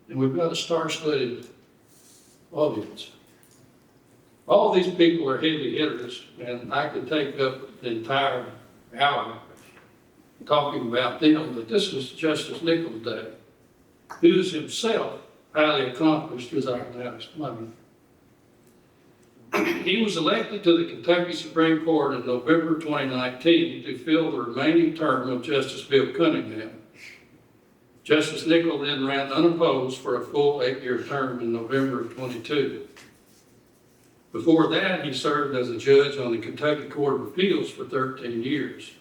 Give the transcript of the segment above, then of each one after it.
and we've got a star-studded audience. All these people are heavy hitters, and I could take up the entire hour talking about them, but this was Justice Nickell's day, who is himself highly accomplished, as I can now explain. He was elected to the Kentucky Supreme Court in November 2019 to fill the remaining term of Justice Bill Cunningham. Justice Nickell then ran unopposed for a full 8-year term in November of 22. Before that, he served as a judge on the Kentucky Court of Appeals for 13 years.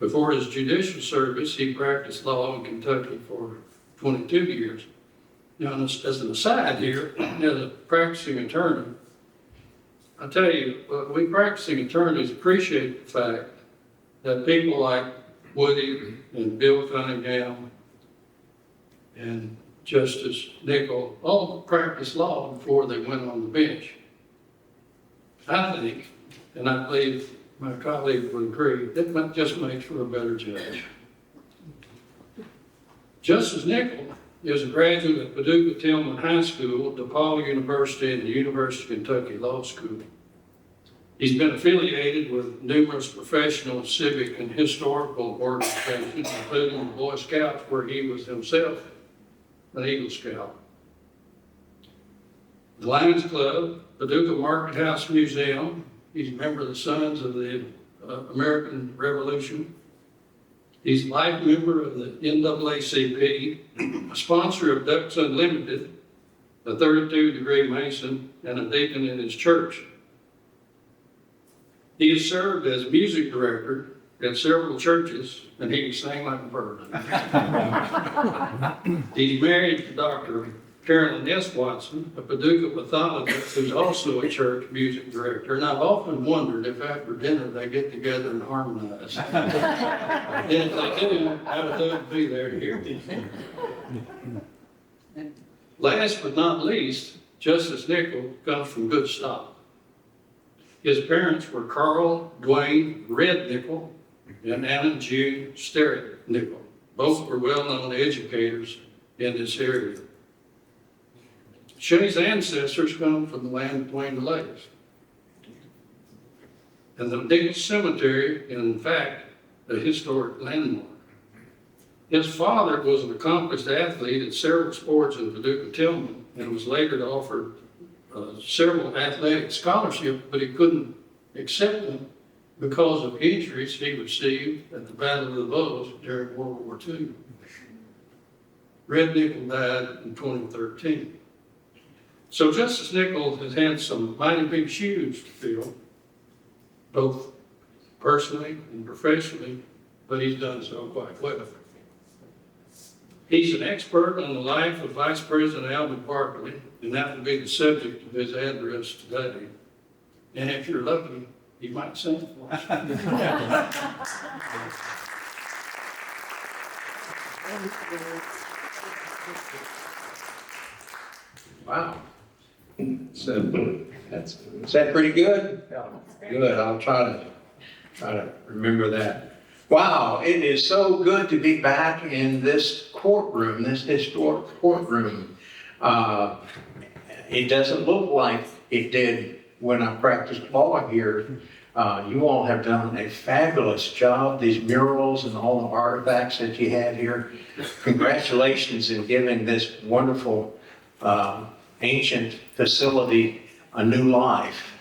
Before his judicial service, he practiced law in Kentucky for 22 years. Now, as an aside here, as a practicing attorney, I tell you, we practicing attorneys appreciate the fact that people like Woody and Bill Cunningham and Justice Nickell all practiced law before they went on the bench. I think, and I believe my colleague would agree, that just makes for a better judge. Justice Nickell is a graduate of Paducah Tillman High School, DePaul University, and the University of Kentucky Law School. He's been affiliated with numerous professional, civic, and historical organizations, including the Boy Scouts, where he was himself an Eagle Scout. The Lions Club, Paducah Market House Museum. He's a member of the Sons of the American Revolution. He's a life member of the NAACP, a sponsor of Ducks Unlimited, a 32-degree Mason, and a deacon in his church. He has served as music director at several churches, and he can sing like a bird. He's married to Dr. Carolyn S. Watson, a Paducah pathologist who's also a church music director. And I've often wondered if after dinner they get together and harmonize. And if they do, how would Doug be there to hear me? Last but not least, Justice Nickell comes from good stock. His parents were Carl Dwayne Red Nickell and Anna June Sterrett Nickell. Both were well-known educators in this area. Shea's ancestors come from the land between the lakes. And the Nickell Cemetery is, in fact, a historic landmark. His father was an accomplished athlete in several sports in Paducah Tillman and was later offered several athletic scholarships, but he couldn't accept them because of injuries he received at the Battle of the Bulge during World War II. Red Nickell died in 2013. So Justice Nickell has had some mighty big shoes to fill, both personally and professionally, but he's done so quite well. He's an expert on the life of Vice President Alben Barkley, and that will be the subject of his address today. And if you're lucky, he might sing for us. Wow. So is that pretty good? Yeah. Good. I'll try to remember that. Wow, it is so good to be back in this courtroom, this historic courtroom. It doesn't look like it did when I practiced law here. You all have done a fabulous job. These murals and all the artifacts that you have here. Congratulations in giving this wonderful ancient facility a new life.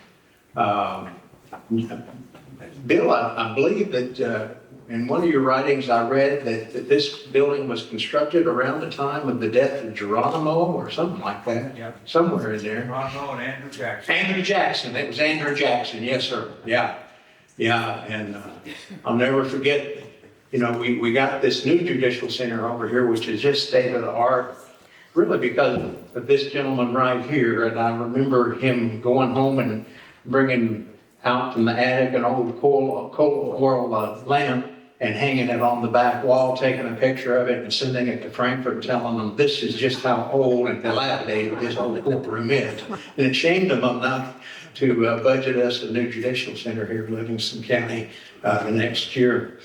Bill, I believe that in one of your writings I read that this building was constructed around the time of the death of Geronimo or something like that. Yeah. Somewhere in there. Geronimo and Andrew Jackson. Andrew Jackson. It was Andrew Jackson. Yes, sir. Yeah. Yeah. And I'll never forget, you know, we got this new judicial center over here, which is just state of the art, really because of this gentleman right here. And I remember him going home and bringing out from the attic an old coal oil lamp and hanging it on the back wall, taking a picture of it and sending it to Frankfurt and telling them this is just how old and dilapidated this old courtroom is. And it shamed them enough to budget us a new judicial center here in Livingston County the next year.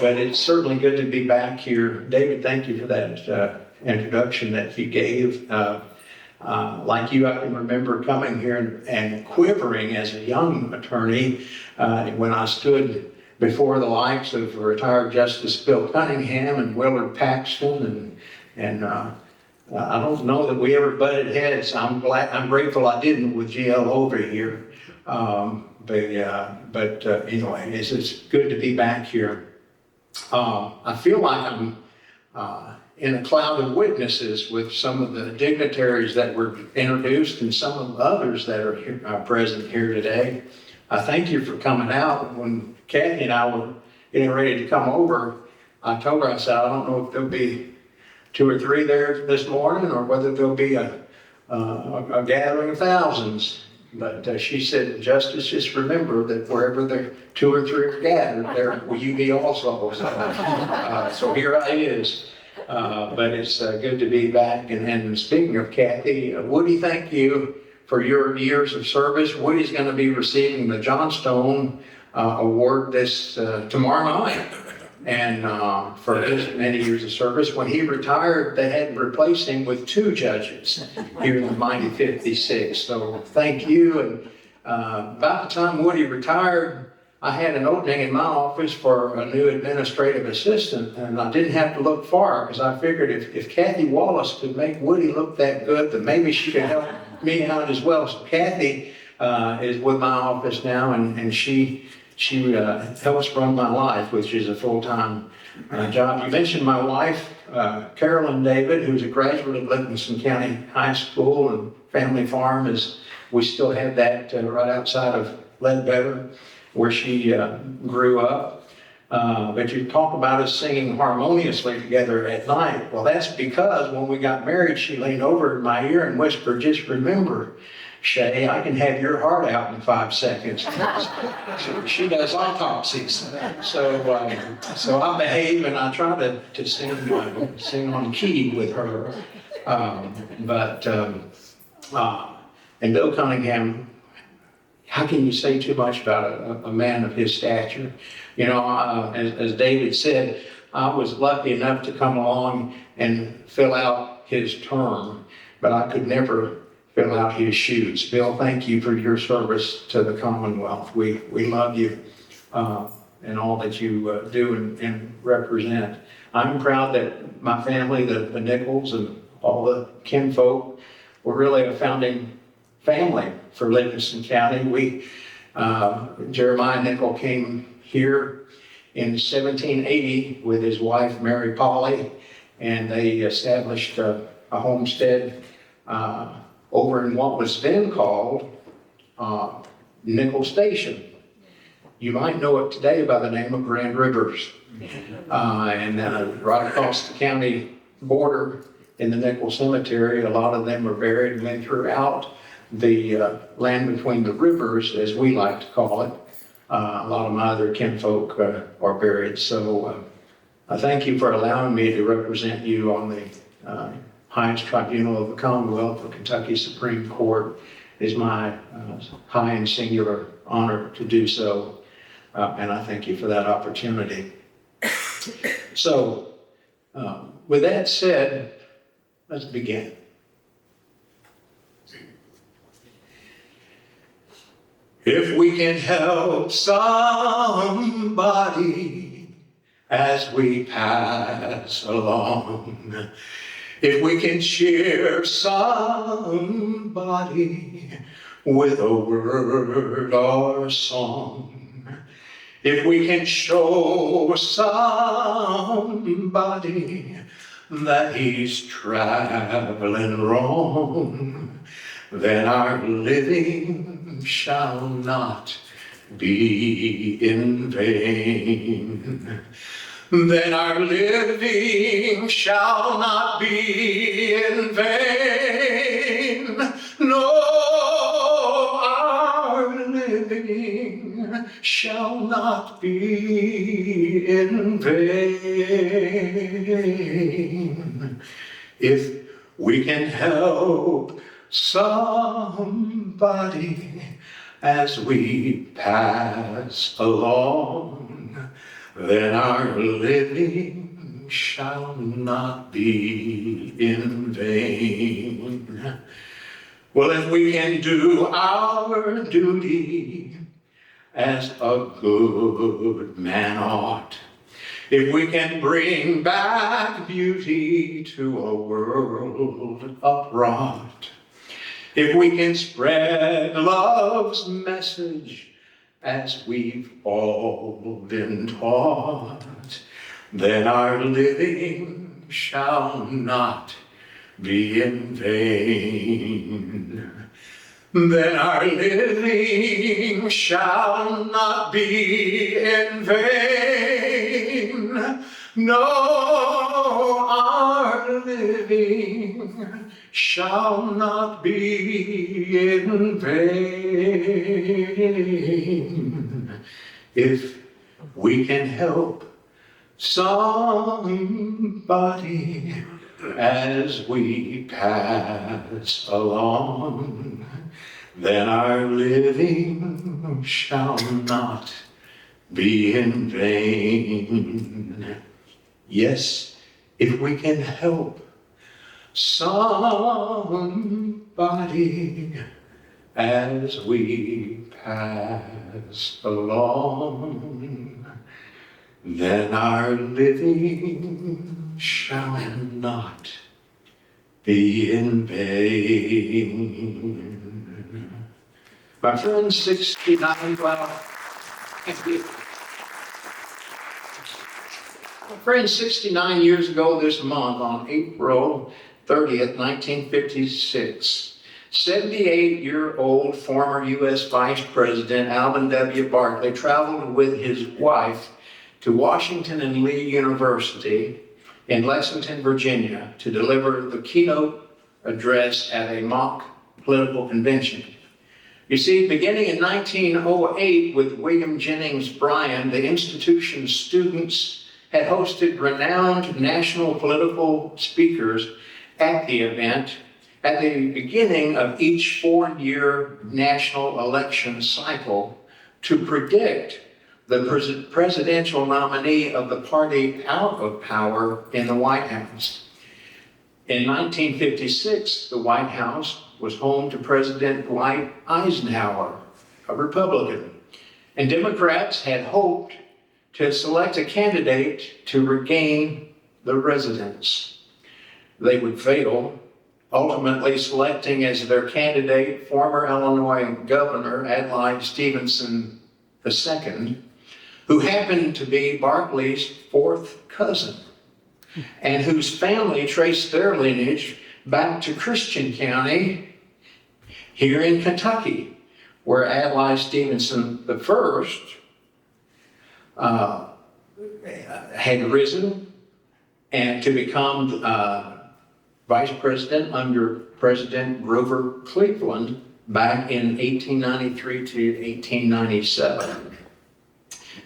But it's certainly good to be back here. David, thank you for that introduction that you gave. Like you, I can remember coming here and quivering as a young attorney when I stood before the likes of retired Justice Bill Cunningham and Willard Paxton, and I don't know that we ever butted heads. I'm grateful I didn't with GL over here. But anyway, it's good to be back here. I feel like I'm in a cloud of witnesses with some of the dignitaries that were introduced and some of the others that are here, present here today. I thank you for coming out. When Kathy and I were getting ready to come over, I told her, I said, I don't know if there'll be 2 or 3 there this morning or whether there'll be a gathering of thousands. But she said, Justice, just remember that wherever there 2 or 3 are gathered, there will you be also. So here I is. But it's good to be back. And speaking of Kathy, Woody, thank you for your years of service. Woody's going to be receiving the Johnstone Award this tomorrow night. And for his many years of service. When he retired, they had to replace him with 2 judges here in the mighty 56. So thank you. And about the time Woody retired, I had an opening in my office for a new administrative assistant, and I didn't have to look far because I figured if Kathy Wallace could make Woody look that good, then maybe she could help me out as well. So Kathy is with my office now, and she helps run my life, which is a full-time job. You mentioned my wife, Carolyn David, who's a graduate of Livingston County High School and Family Farm. We still have that right outside of Ledbetter, where she grew up. But you talk about us singing harmoniously together at night. Well, that's because when we got married, she leaned over in my ear and whispered, just remember, Shea, I can have your heart out in 5 seconds. She does autopsies. So I behave and I try to sing on key with her. And Bill Cunningham, how can you say too much about a man of his stature? You know, as David said, I was lucky enough to come along and fill out his term, but I could never fill out his shoes. Bill, thank you for your service to the Commonwealth. We love you and all that you do and represent. I'm proud that my family, the Nichols and all the kinfolk, were really a founding family for Livingston County. Jeremiah Nickell came here in 1780 with his wife Mary Polly, and they established a homestead over in what was then called Nicholl Station. You might know it today by the name of Grand Rivers. And right across the county border in the Nicholl Cemetery, a lot of them are buried, and then throughout the land between the rivers, as we like to call it, a lot of my other kinfolk are buried. So I thank you for allowing me to represent you on the highest tribunal of the Commonwealth, the Kentucky Supreme Court. It is my high and singular honor to do so, and I thank you for that opportunity. So, with that said, let's begin. If we can help somebody as we pass along, if we can cheer somebody with a word or song, if we can show somebody that he's traveling wrong, then our living shall not be in vain. Then our living shall not be in vain. No, our living shall not be in vain. If we can help somebody as we pass along, then our living shall not be in vain. Well, if we can do our duty as a good man ought, if we can bring back beauty to a world upraught, if we can spread love's message as we've all been taught, then our living shall not be in vain. Then our living shall not be in vain. No, our living shall not be in vain. If we can help somebody as we pass along, then our living shall not be in vain. Yes, if we can help somebody as we pass along, then our living shall not be in vain. My friend, 69, well, my friend, 69 years ago this month, on April 30th, 1956, 78-year-old former U.S. Vice President Alben W. Barkley traveled with his wife to Washington and Lee University in Lexington, Virginia, to deliver the keynote address at a mock political convention. You see, beginning in 1908 with William Jennings Bryan, the institution's students had hosted renowned national political speakers at the event at the beginning of each four-year national election cycle to predict the presidential nominee of the party out of power in the White House. In 1956, the White House was home to President Dwight Eisenhower, a Republican, and Democrats had hoped to select a candidate to regain the residence. They would fail, ultimately selecting as their candidate former Illinois Governor Adlai Stevenson II, who happened to be Barkley's fourth cousin, and whose family traced their lineage back to Christian County here in Kentucky, where Adlai Stevenson I had risen and to become vice president under President Grover Cleveland back in 1893 to 1897.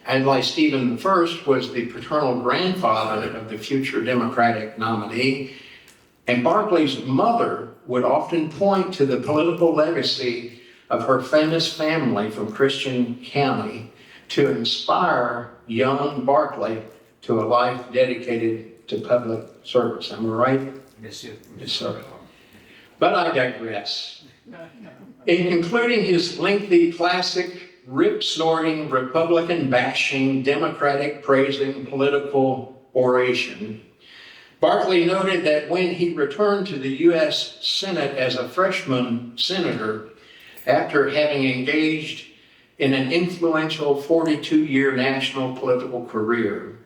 Adlai Stevenson I was the paternal grandfather of the future Democratic nominee, and Barkley's mother would often point to the political legacy of her famous family from Christian County to inspire young Barkley to a life dedicated to public service. Am I right? Yes, sir. Yes, sir. But I digress. In concluding his lengthy, classic, rip-snorting, Republican-bashing, Democratic-praising political oration, Barkley noted that when he returned to the U.S. Senate as a freshman senator, after having engaged in an influential 42-year national political career,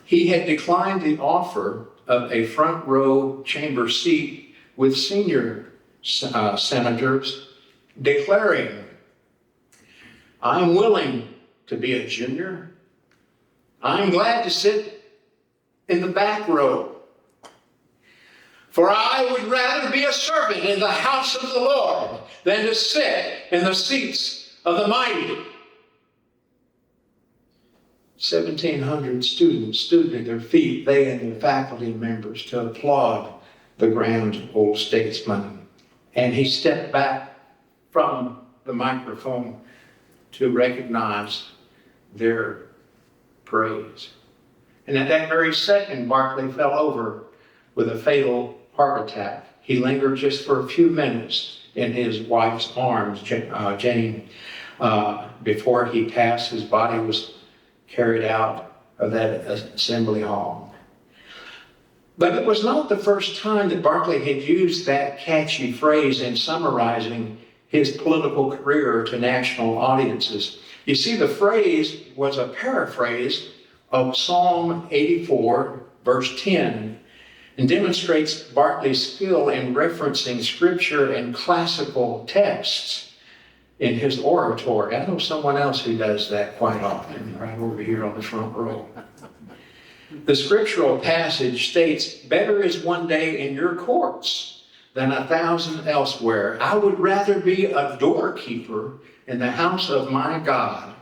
he had declined the offer of a front row chamber seat with senior senators, declaring, "I'm willing to be a junior. I'm glad to sit in the back row. For I would rather be a servant in the house of the Lord than to sit in the seats of the mighty." 1,700 students stood at their feet, they and their faculty members, to applaud the grand old statesman. And he stepped back from the microphone to recognize their praise. And at that very second, Barkley fell over with a fatal heart attack. He lingered just for a few minutes in his wife's arms, Jane, before he passed. His body was carried out of that assembly hall. But it was not the first time that Barkley had used that catchy phrase in summarizing his political career to national audiences. You see, the phrase was a paraphrase of Psalm 84, verse 10, and demonstrates Barkley's skill in referencing scripture and classical texts in his oratory. I know someone else who does that quite often, right over here on the front row. The scriptural passage states, "Better is one day in your courts than 1,000 elsewhere. I would rather be a doorkeeper in the house of my God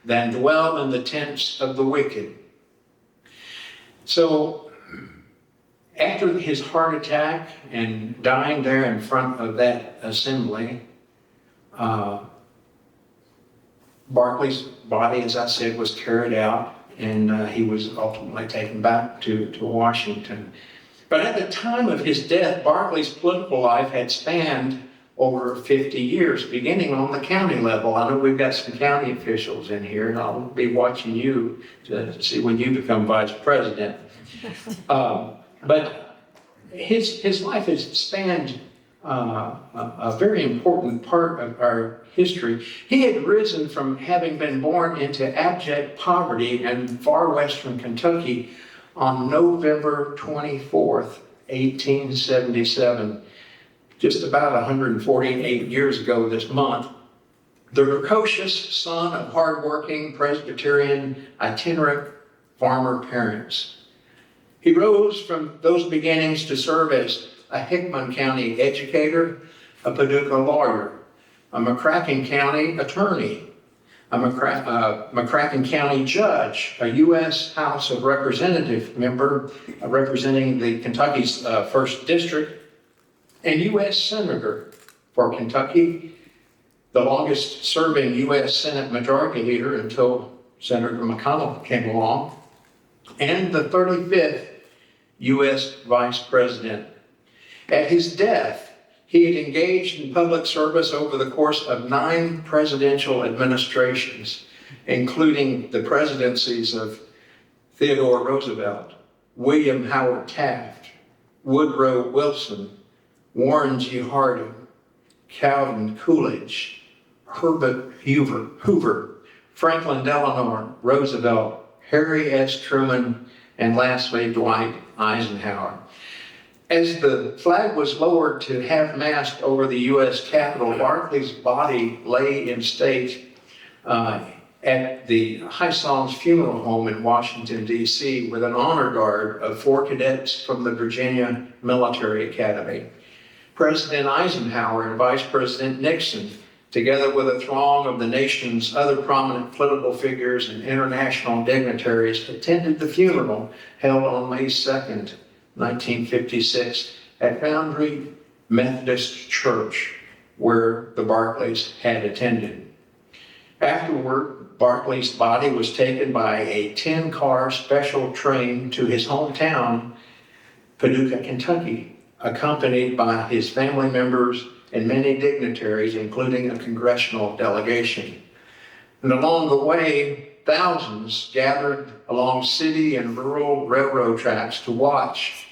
than dwell in the tents of the wicked." So, after his heart attack and dying there in front of that assembly, Barkley's body, as I said, was carried out, and he was ultimately taken back to Washington. But at the time of his death, Barkley's political life had spanned over 50 years, beginning on the county level. I know we've got some county officials in here, and I'll be watching you to see when you become vice president. But his life has spanned a very important part of our history. He had risen from having been born into abject poverty in far western Kentucky on November 24th, 1877, just about 148 years ago this month. The precocious son of hardworking Presbyterian itinerant farmer parents. He rose from those beginnings to serve as a Hickman County educator, a Paducah lawyer, a McCracken County attorney, a McCracken County judge, a U.S. House of Representative member representing the Kentucky's 1st District, and U.S. Senator for Kentucky, the longest serving U.S. Senate Majority Leader until Senator McConnell came along, and the 35th U.S. Vice President. At his death, he had engaged in public service over the course of 9 presidential administrations, including the presidencies of Theodore Roosevelt, William Howard Taft, Woodrow Wilson, Warren G. Harding, Calvin Coolidge, Herbert Hoover, Franklin Delano Roosevelt, Harry S. Truman, and lastly, Dwight Eisenhower. As the flag was lowered to half-mast over the U.S. Capitol, Barkley's body lay in state at the High Songs Funeral Home in Washington, D.C., with an honor guard of 4 cadets from the Virginia Military Academy. President Eisenhower and Vice President Nixon, together with a throng of the nation's other prominent political figures and international dignitaries, attended the funeral held on May 2nd, 1956, at Foundry Methodist Church, where the Barkleys had attended. Afterward, Barkley's body was taken by a 10-car special train to his hometown, Paducah, Kentucky, accompanied by his family members and many dignitaries, including a congressional delegation. And along the way, thousands gathered along city and rural railroad tracks to watch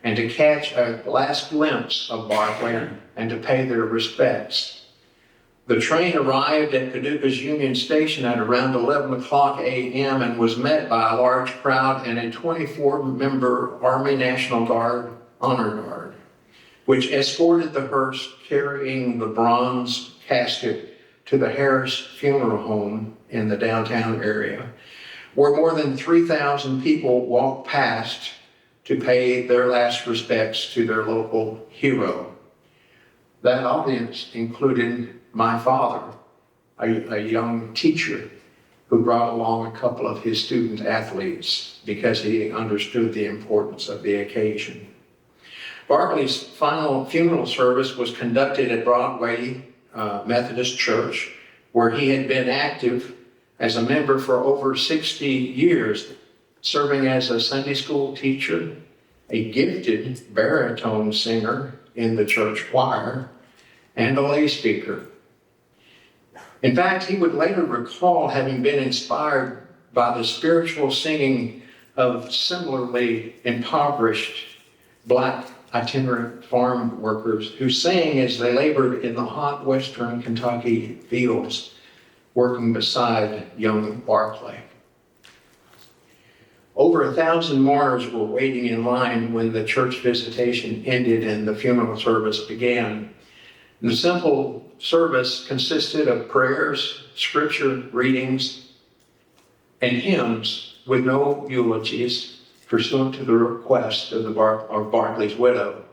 and to catch a last glimpse of Barkley and to pay their respects. The train arrived at Paducah's Union Station at around 11 o'clock a.m. and was met by a large crowd and a 24-member Army National Guard honor guard, which escorted the hearse carrying the bronze casket to the Harris Funeral Home in the downtown area, where more than 3,000 people walked past to pay their last respects to their local hero. That audience included my father, a young teacher who brought along a couple of his student athletes because he understood the importance of the occasion. Barkley's final funeral service was conducted at Broadway Methodist Church, where he had been active as a member for over 60 years. serving as a Sunday school teacher, a gifted baritone singer in the church choir, and a lay speaker. In fact, he would later recall having been inspired by the spiritual singing of similarly impoverished Black itinerant farm workers who sang as they labored in the hot western Kentucky fields, working beside young Barkley. Over 1,000 mourners were waiting in line when the church visitation ended and the funeral service began. And the simple service consisted of prayers, scripture readings, and hymns with no eulogies, pursuant to the request of Barkley's widow.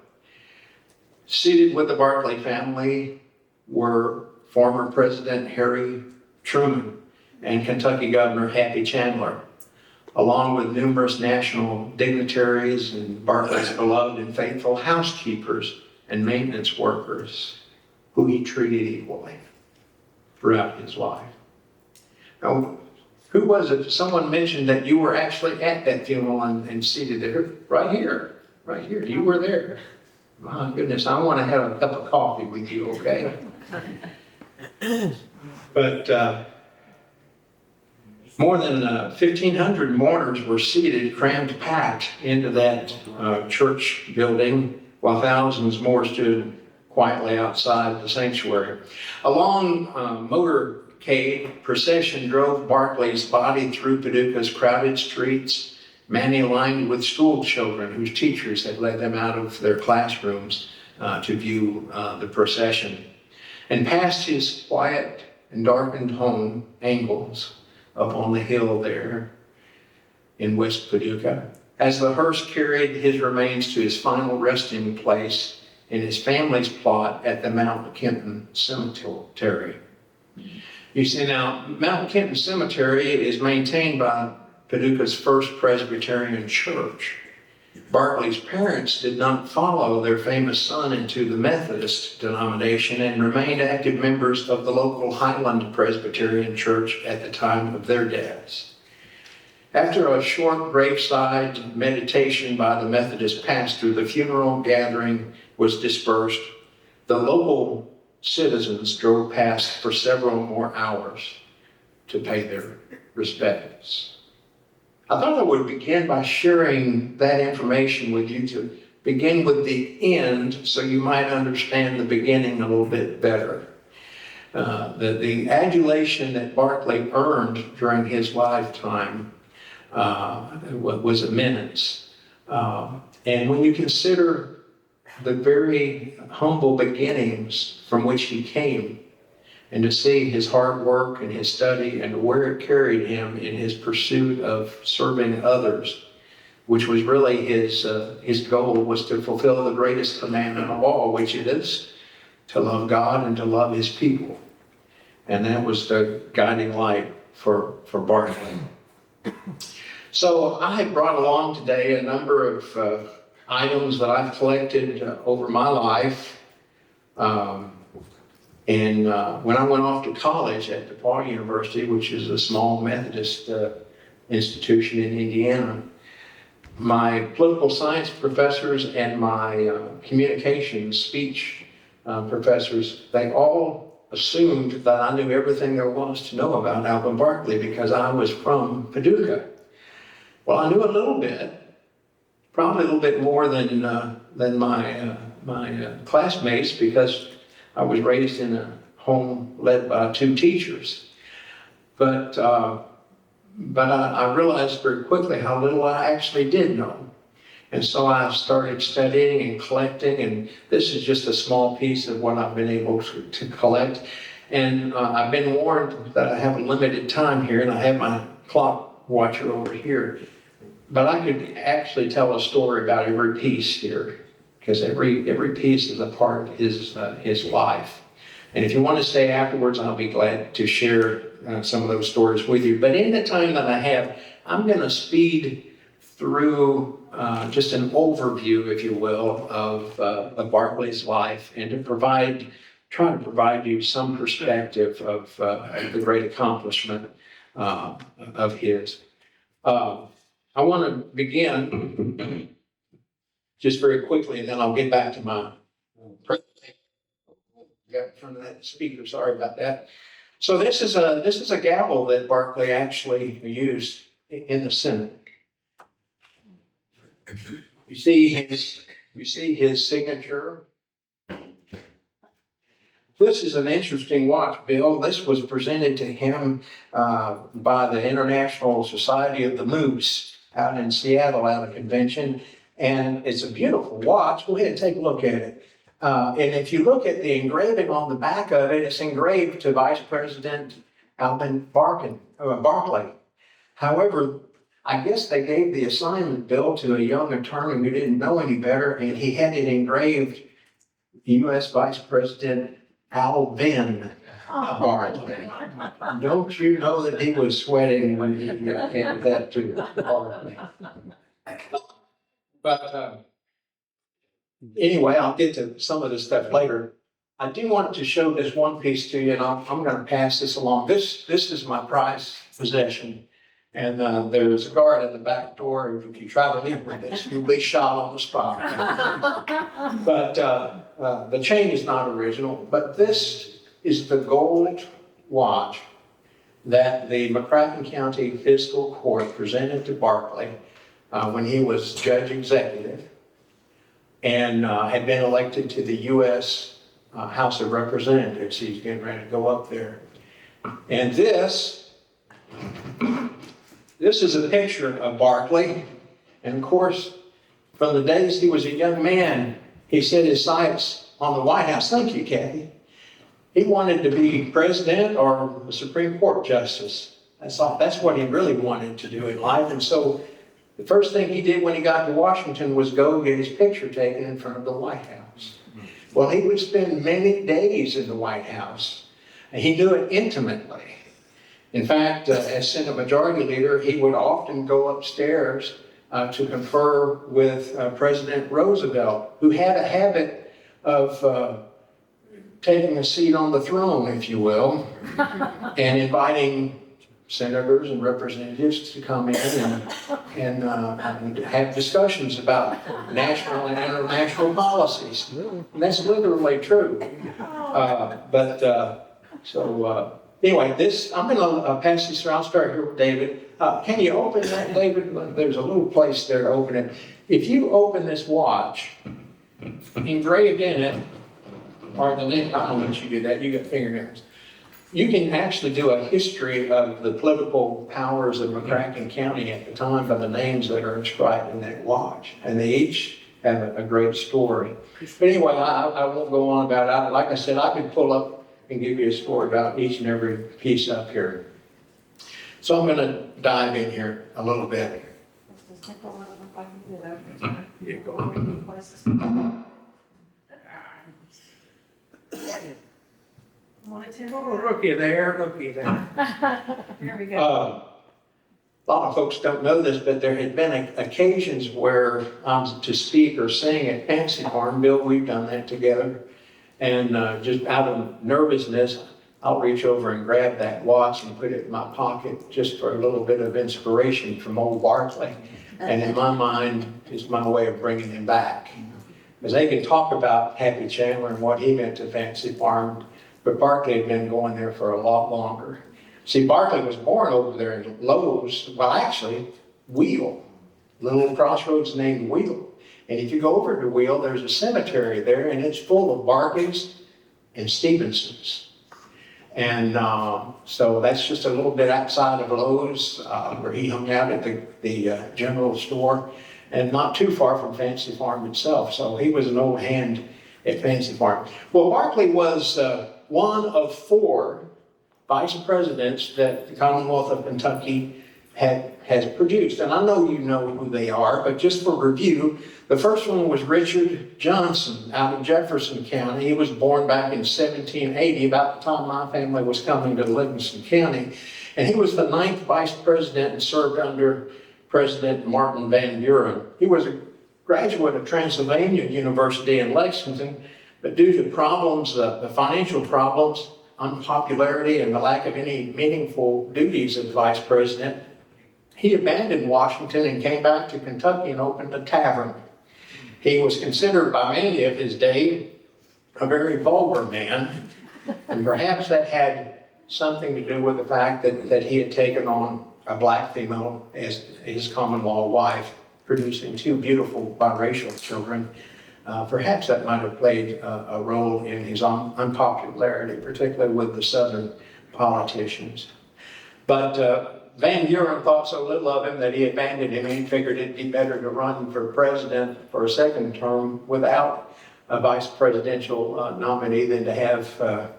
Seated with the Barkley family were former President Harry Truman and Kentucky Governor Happy Chandler, along with numerous national dignitaries and Barkley's beloved and faithful housekeepers and maintenance workers who he treated equally throughout his life. Now, who was it? Someone mentioned that you were actually at that funeral and seated there. Right here. You were there. My goodness, I want to have a cup of coffee with you, okay? But more than 1,500 mourners were seated, crammed packed into that church building, while thousands more stood quietly outside the sanctuary. A long motorcade procession drove Barkley's body through Paducah's crowded streets, many lined with school children whose teachers had led them out of their classrooms to view the procession, and past his quiet and darkened home, Angles, up on the hill there in West Paducah, as the hearse carried his remains to his final resting place in his family's plot at the Mount Kenton Cemetery. You see, now, Mount Kenton Cemetery is maintained by Paducah's First Presbyterian Church. Barkley's parents did not follow their famous son into the Methodist denomination and remained active members of the local Highland Presbyterian Church at the time of their deaths. After a short graveside meditation by the Methodist pastor, the funeral gathering was dispersed. The local citizens drove past for several more hours to pay their respects. I thought I would begin by sharing that information with you to begin with the end so you might understand the beginning a little bit better. The adulation that Barkley earned during his lifetime was immense. And when you consider the very humble beginnings from which he came, and to see his hard work and his study and where it carried him in his pursuit of serving others, which was really his goal, was to fulfill the greatest commandment of all, which is to love God and to love his people. And that was the guiding light for Barkley. So I have brought along today a number of items that I've collected over my life. And when I went off to college at DePauw University, which is a small Methodist institution in Indiana, my political science professors and my communications speech professors, they all assumed that I knew everything there was to know about Alben Barkley because I was from Paducah. Well, I knew a little bit, probably a little bit more than my classmates, because I was raised in a home led by two teachers. But I realized very quickly how little I actually did know. And so I started studying and collecting, and this is just a small piece of what I've been able to collect. And I've been warned that I have a limited time here, and I have my clock watcher over here. But I could actually tell a story about every piece here, because every piece is a part of his life. And if you want to stay afterwards, I'll be glad to share some of those stories with you. But in the time that I have, I'm going to speed through just an overview, if you will, of Barkley's life, and to try to provide you some perspective of the great accomplishment of his. I want to begin just very quickly, and then I'll get back to my presentation. Got in front of that speaker, sorry about that. So this is a gavel that Barkley actually used in the Senate. You see his signature. This is an interesting watch, Bill. This was presented to him by the International Society of the Moose out in Seattle at a convention. And it's a beautiful watch. Go ahead and take a look at it. And if you look at the engraving on the back of it, it's engraved to Vice President Alben Barkley. However, I guess they gave the assignment, Bill, to a young attorney who didn't know any better, and he had it engraved U.S. Vice President Alben Barkley. Don't you know that he was sweating when he handed that to Barkley? But anyway, I'll get to some of this stuff later. I do want to show this one piece to you, and I'm going to pass this along. This is my prized possession. And there's a guard at the back door. If you try to leave with this, you'll be shot on the spot. But the chain is not original. But this is the gold watch that the McCracken County Fiscal Court presented to Barkley when he was judge executive and had been elected to the U.S. House of Representatives. He's getting ready to go up there. And this is a picture of Barkley. And of course, from the days he was a young man, he set his sights on the White House. Thank you, Kathy. He wanted to be president or a Supreme Court justice. That's what he really wanted to do in life. And so the first thing he did when he got to Washington was go get his picture taken in front of the White House. Well, he would spend many days in the White House, and he knew it intimately. In fact, as Senate Majority Leader, he would often go upstairs to confer with President Roosevelt, who had a habit of taking a seat on the throne, if you will, and inviting senators and representatives to come in and have discussions about national and international policies. And that's literally true. Anyway, I'm going to pass this around. I'll start here with David. Can you open that, David? There's a little place there to open it. If you open this watch, engraved in it, or the link, I don't let you do that. You got fingernails. You can actually do a history of the political powers of McCracken County at the time by the names that are inscribed in that watch. And they each have a great story. But anyway, I won't go on about it. Like I said, I could pull up and give you a story about each and every piece up here. So I'm going to dive in here a little bit. Yeah, go ahead. Looky there. Here we go. A lot of folks don't know this, but there had been occasions where I'm to speak or sing at Fancy Farm. Bill, we've done that together. And just out of nervousness, I'll reach over and grab that watch and put it in my pocket just for a little bit of inspiration from old Barkley. And in my mind, it's my way of bringing him back. Because they can talk about Happy Chandler and what he meant to Fancy Farm, but Barkley had been going there for a lot longer. See, Barkley was born over there in Lowe's, well, actually, Wheel, little crossroads named Wheel. And if you go over to Wheel, there's a cemetery there, and it's full of Barkleys and Stevensons. And so that's just a little bit outside of Lowe's, where he hung out at the general store, and not too far from Fancy Farm itself. So he was an old hand at Fancy Farm. Well, Barkley was one of 4 vice presidents that the Commonwealth of Kentucky has produced. And I know you know who they are, but just for review, the first one was Richard Johnson out of Jefferson County. He was born back in 1780, about the time my family was coming to Livingston County. And he was the 9th vice president and served under President Martin Van Buren. He was a graduate of Transylvania University in Lexington, but due to problems, the financial problems, unpopularity, and the lack of any meaningful duties as vice president, He abandoned Washington and came back to Kentucky and opened a tavern. He was considered by many of his day a very vulgar man, and perhaps that had something to do with the fact that he had taken on a black female as his common law wife, producing two beautiful biracial children. Perhaps that might have played a role in his unpopularity, particularly with the Southern politicians. But Van Buren thought so little of him that he abandoned him, and he figured it'd be better to run for president for a second term without a vice presidential nominee than to have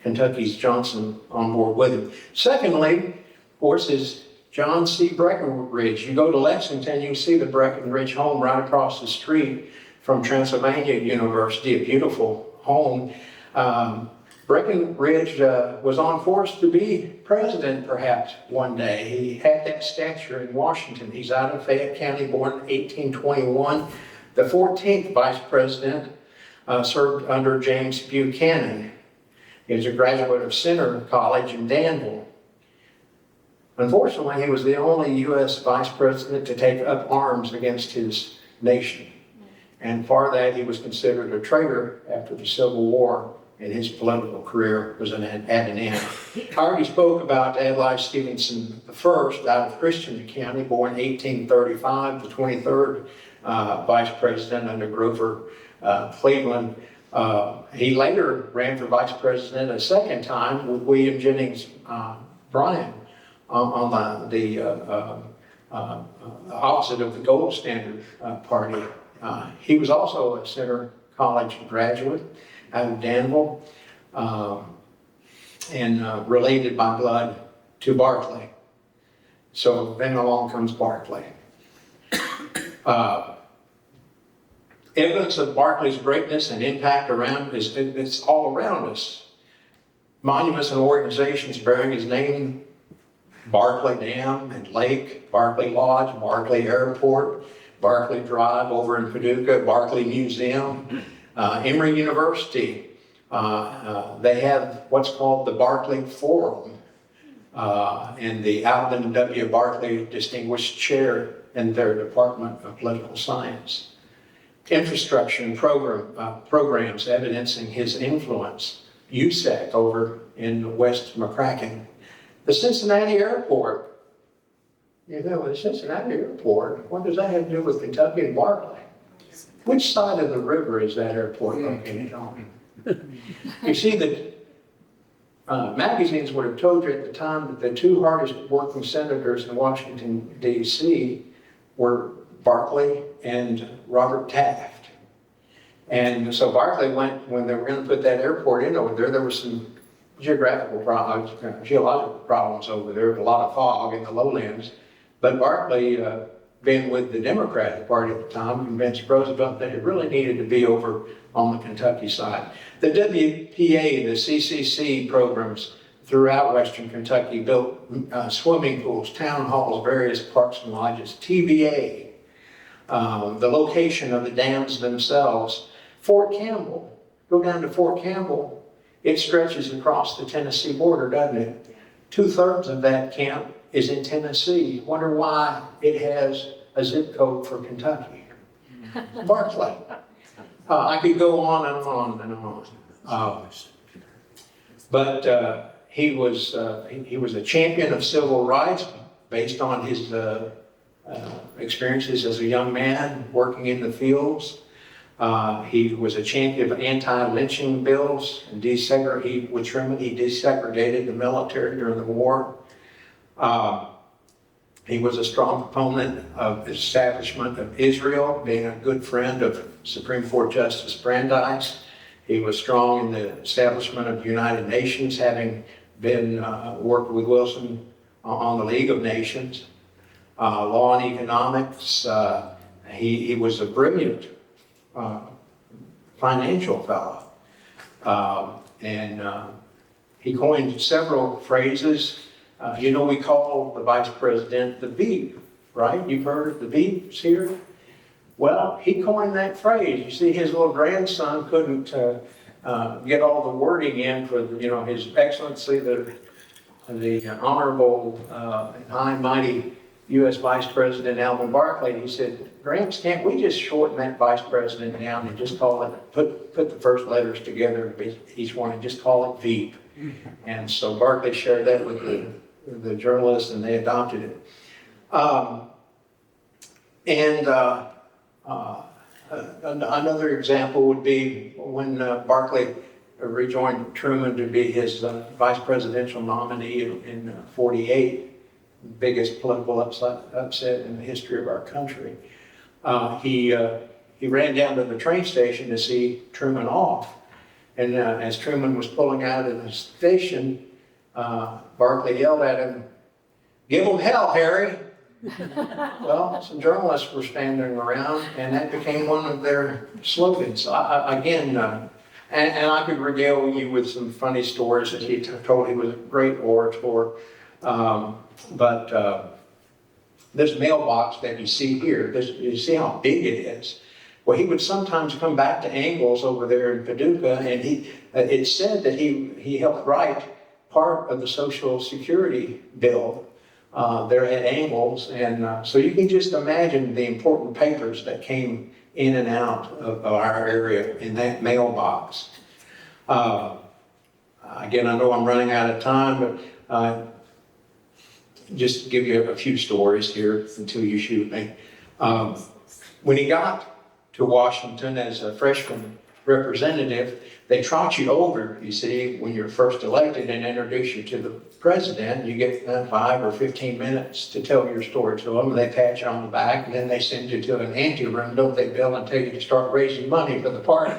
Kentucky's Johnson on board with him. Secondly, of course, is John C. Breckinridge. You go to Lexington, you see the Breckinridge home right across the street from Transylvania University, a beautiful home. Breckinridge was on course to be president perhaps one day. He had that stature in Washington. He's out of Fayette County, born in 1821. The 14th vice president served under James Buchanan. He was a graduate of Centre College in Danville. Unfortunately, he was the only U.S. vice president to take up arms against his nation. And for that, he was considered a traitor after the Civil War, and his political career was at an end. I already spoke about Adlai Stevenson I, out of Christian County, born in 1835, the 23rd vice president under Grover Cleveland. He later ran for vice president a second time with William Jennings Bryan on the opposite of the Gold Standard Party. He was also a Centre College graduate out of Danville and related by blood to Barkley. So then along comes Barkley. Evidence of Barkley's greatness and impact around us, it's all around us. Monuments and organizations bearing his name: Barkley Dam and Lake, Barkley Lodge, Barkley Airport, Barkley Drive over in Paducah, Barkley Museum, Emory University. They have what's called the Barkley Forum and the Alben W. Barkley Distinguished Chair in their Department of Political Science. Infrastructure and programs evidencing his influence. USAC over in West McCracken. The Cincinnati Airport. You know, the Cincinnati Airport, what does that have to do with Kentucky and Barkley? Which side of the river is that airport located on? You see that magazines would have told you at the time that the two hardest working senators in Washington, D.C. were Barkley and Robert Taft. And so Barkley went, when they were going to put that airport in over there were some geological problems over there, a lot of fog in the lowlands. But Barkley, being with the Democratic Party at the time, convinced Roosevelt that it really needed to be over on the Kentucky side. The WPA, the CCC programs throughout Western Kentucky built swimming pools, town halls, various parks and lodges. TVA, the location of the dams themselves. Fort Campbell, go down to Fort Campbell, it stretches across the Tennessee border, doesn't it? 2/3 of that camp is in Tennessee. Wonder why it has a zip code for Kentucky. Barkley. I could go on and on and on. But he was a champion of civil rights based on his experiences as a young man working in the fields. He was a champion of anti-lynching bills and he desegregated the military during the war. He was a strong proponent of the establishment of Israel, being a good friend of Supreme Court Justice Brandeis. He was strong in the establishment of the United Nations, having been worked with Wilson on the League of Nations. Law and economics. He was a brilliant financial fellow. And he coined several phrases. We call the vice president the beep, right? You've heard the beeps here? Well, he coined that phrase. You see, his little grandson couldn't get all the wording in for, His Excellency, the the Honorable and High and Mighty U.S. Vice President Alben Barkley. He said, Gramps, can't we just shorten that Vice President down and just call it, put the first letters together, each one, and just call it Veep? And so Barkley shared that with the journalists, and they adopted it. Another example would be when Barkley rejoined Truman to be his vice presidential nominee in 48, biggest political upset in the history of our country. He ran down to the train station to see Truman off. And as Truman was pulling out of the station, Barkley yelled at him, "Give him hell, Harry." Well, some journalists were standing around, and that became one of their slogans. And I could regale you with some funny stories that he told. He was a great orator. This mailbox that you see here, you see how big it is. Well, he would sometimes come back to Angles over there in Paducah, and it said that he helped write part of the Social Security bill there at Angles. And so you can just imagine the important papers that came in and out of our area in that mailbox. Again, I know I'm running out of time, but just to give you a few stories here until you shoot me. When he got to Washington as a freshman representative, they trot you over, you see, when you're first elected, and introduce you to the president. You get 5 or 15 minutes to tell your story to them. They pat you on the back, and then they send you to an anteroom, don't they, Bill, and tell you to start raising money for the party.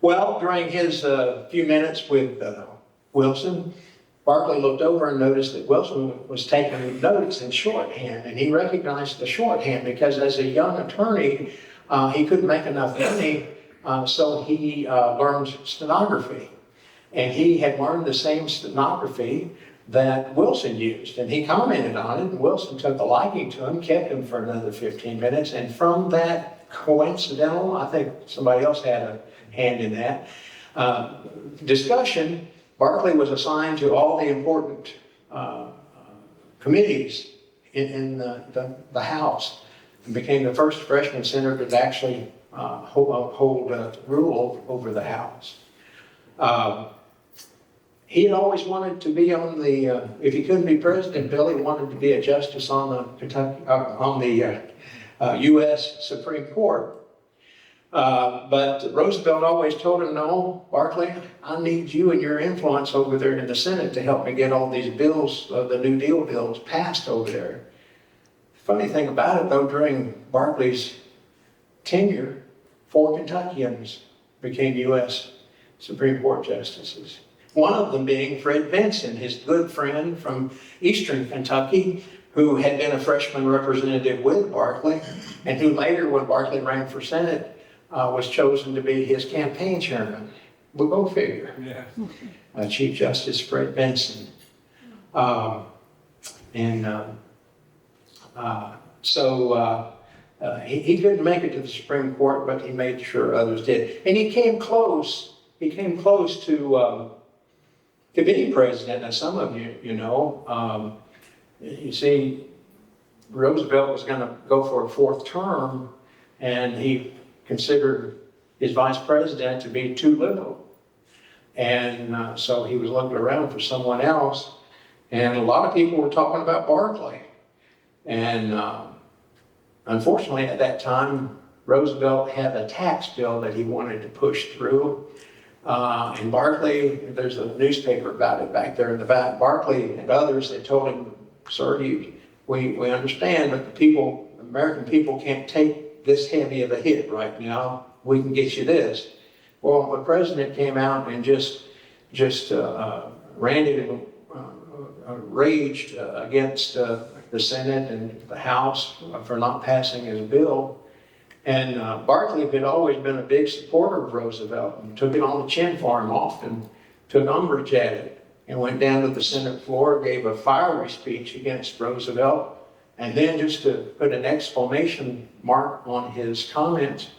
Well, during his few minutes with Wilson, Barkley looked over and noticed that Wilson was taking notes in shorthand, and he recognized the shorthand because as a young attorney, he couldn't make enough money, so he learned stenography. And he had learned the same stenography that Wilson used, and he commented on it, and Wilson took a liking to him, kept him for another 15 minutes, and from that coincidental, I think somebody else had a hand in that, discussion, Barkley was assigned to all the important committees in the House, and became the first freshman senator to actually hold rule over the House. He had always wanted to be on the, if he couldn't be president, Bill, he wanted to be a justice on the U.S. Supreme Court. But Roosevelt always told him, no, Barkley, I need you and your influence over there in the Senate to help me get all these bills, the New Deal bills, passed over there. Funny thing about it, though, during Barkley's tenure, 4 Kentuckians became U.S. Supreme Court justices. One of them being Fred Vinson, his good friend from Eastern Kentucky, who had been a freshman representative with Barkley, and who later, when Barkley ran for Senate, was chosen to be his campaign chairman. We'll go figure. Yeah. Chief Justice Fred Vinson. He couldn't make it to the Supreme Court, but he made sure others did. And he came close to being president, as some of you know. You see, Roosevelt was going to go for a 4th term, and he considered his vice president to be too liberal. And so he was looking around for someone else, and a lot of people were talking about Barkley. And unfortunately, at that time, Roosevelt had a tax bill that he wanted to push through. And Barkley, there's a newspaper about it back there in the back. Barkley and others, they told him, sir, we understand, but the American people can't take this heavy of a hit right now. We can get you this. Well, the president came out and just ranted and raged against the Senate and the House for not passing his bill. And Barkley had always been a big supporter of Roosevelt and took it on the chin for him often, took umbrage at it, and went down to the Senate floor, gave a fiery speech against Roosevelt, and then, just to put an exclamation mark on his comments,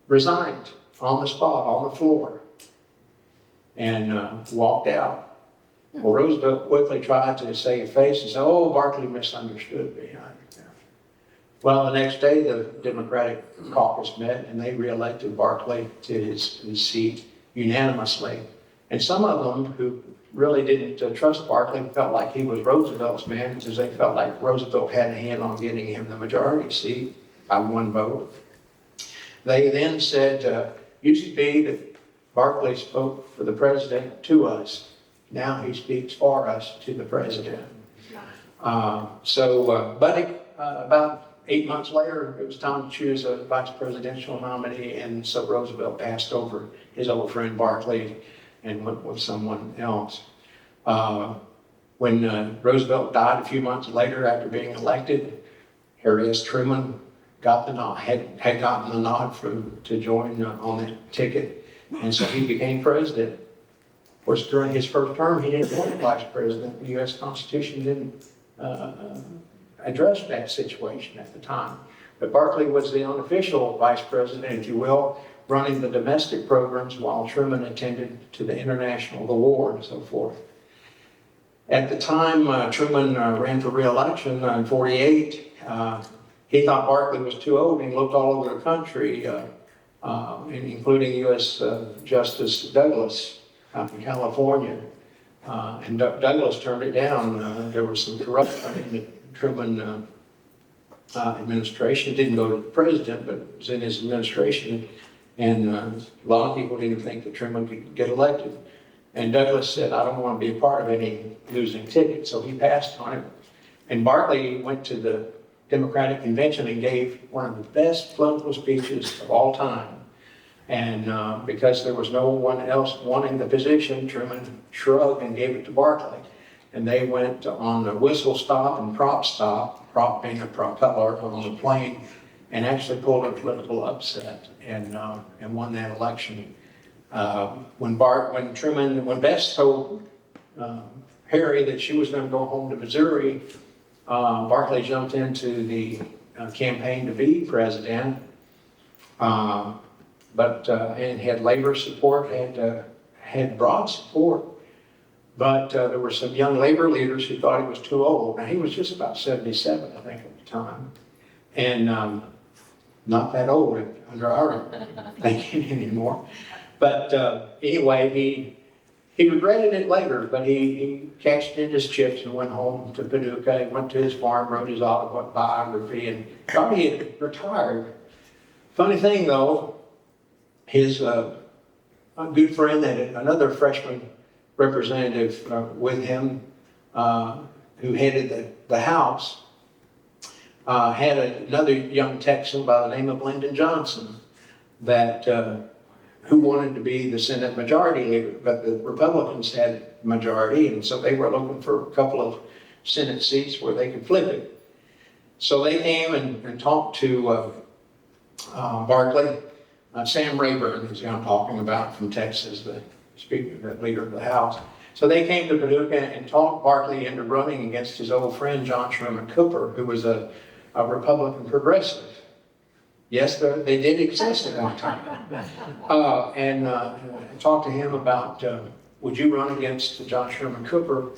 resigned on the spot, on the floor, and walked out. Well, Roosevelt quickly tried to save face and say, oh, Barkley misunderstood me. Well, the next day, the Democratic caucus met and they reelected Barkley to his seat unanimously. And some of them who really didn't trust Barkley felt like he was Roosevelt's man because they felt like Roosevelt had a hand on getting him the majority seat by one vote. They then said, used to be that Barkley spoke for the president to us. Now he speaks for us to the president. But about 8 months later, it was time to choose a vice presidential nominee, and so Roosevelt passed over his old friend Barkley and went with someone else. When Roosevelt died a few months later after being elected, Harry S. Truman got the nod, had gotten the nod to join on that ticket, and so he became president. Of course, during his first term, he didn't want vice president. The U.S. Constitution didn't address that situation at the time. But Barkley was the unofficial vice president, if you will, running the domestic programs while Truman attended to the international, the war, and so forth. At the time Truman ran for re-election in 48, he thought Barkley was too old, and he looked all over the country, including U.S. Justice Douglas out in California. And Douglas turned it down. There was some corruption in the Truman administration. It didn't go to the president, but it was in his administration. And a lot of people didn't think that Truman could get elected. And Douglas said, I don't want to be a part of any losing ticket. So he passed on it. And Barkley went to the Democratic convention and gave one of the best political speeches of all time. And because there was no one else wanting the position, Truman shrugged and gave it to Barkley. And they went on the whistle stop and prop stop, prop being a propeller on the plane, and actually pulled a political upset and won that election. When Bess told Harry that she was going to go home to Missouri, Barkley jumped into the campaign to be president, and had labor support and had broad support. But there were some young labor leaders who thought he was too old. Now, he was just about 77, I think, at the time. And not that old under our thinking anymore. But anyway, he regretted it later, but he cashed in his chips and went home to Paducah. He went to his farm, wrote his autobiography, and thought he had retired. Funny thing, though, his good friend, another freshman representative with him, who headed the House, had another young Texan by the name of Lyndon Johnson who wanted to be the Senate Majority Leader, but the Republicans had majority, and so they were looking for a couple of Senate seats where they could flip it. So they came and talked to Barkley. Sam Rayburn is who I'm talking about from Texas, the speaker, the leader of the House. So they came to Paducah and talked Barkley into running against his old friend John Sherman Cooper, who was a Republican progressive. Yes, they did exist at one time. And talked to him about, would you run against John Sherman Cooper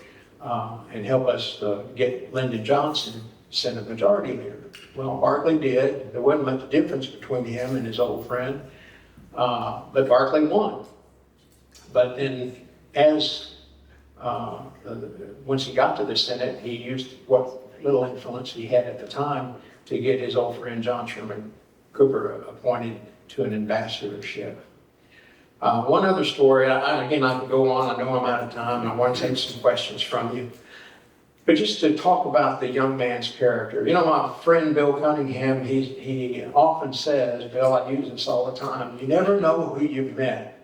and help us get Lyndon Johnson Senate Majority Leader? Well, Barkley did. There wasn't much difference between him and his old friend, but Barkley won. But then once he got to the Senate, he used what little influence he had at the time to get his old friend John Sherman Cooper appointed to an ambassadorship. One other story, again, I could go on. I know I'm out of time, and I want to take some questions from you. But just to talk about the young man's character. You know, my friend Bill Cunningham, he often says, Bill, I use this all the time, you never know who you've met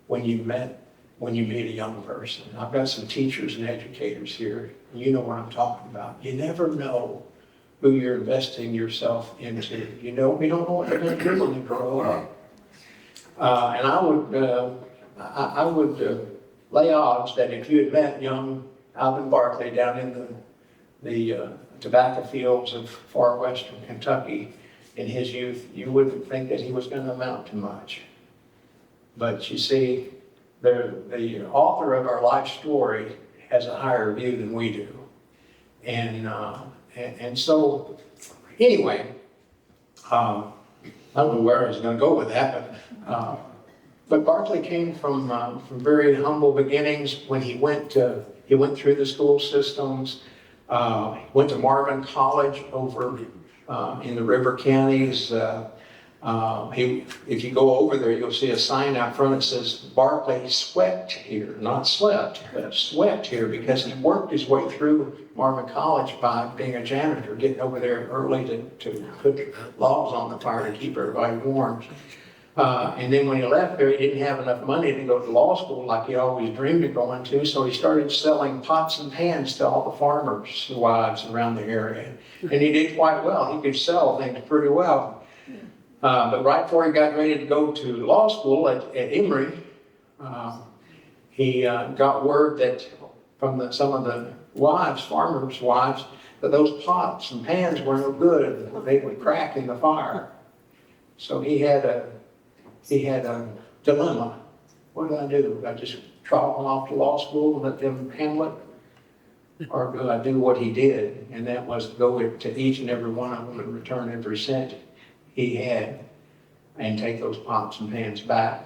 when you meet a young person. I've got some teachers and educators here. You know what I'm talking about. You never know who you're investing yourself into. We don't know what they're going to do when they grow up. And I would lay odds that if you had met young Alben Barkley down in the tobacco fields of far western Kentucky in his youth, you wouldn't think that he was going to amount to much. But you see, the author of our life story has a higher view than we do. And so, anyway, I don't know where I was going to go with that, but Barkley came from very humble beginnings. When he went through the school systems, went to Marvin College over in the river counties. If you go over there, you'll see a sign out front that says Barkley swept here, not slept, but swept here, because he worked his way through Marvin College by being a janitor, getting over there early to put logs on the fire to keep everybody warm. And then when he left there, he didn't have enough money to go to law school like he always dreamed of going to, so he started selling pots and pans to all the farmers' wives around the area. And he did quite well. He could sell things pretty well. But right before he got ready to go to law school at Emory, he got word that from some of the farmers' wives, that those pots and pans were no good. They would crack in the fire. So he had a dilemma. What do? Do I just trot them off to law school and let them handle it? Or do I do what he did? And that was go to each and every one of them and return every cent he had and take those pots and pans back.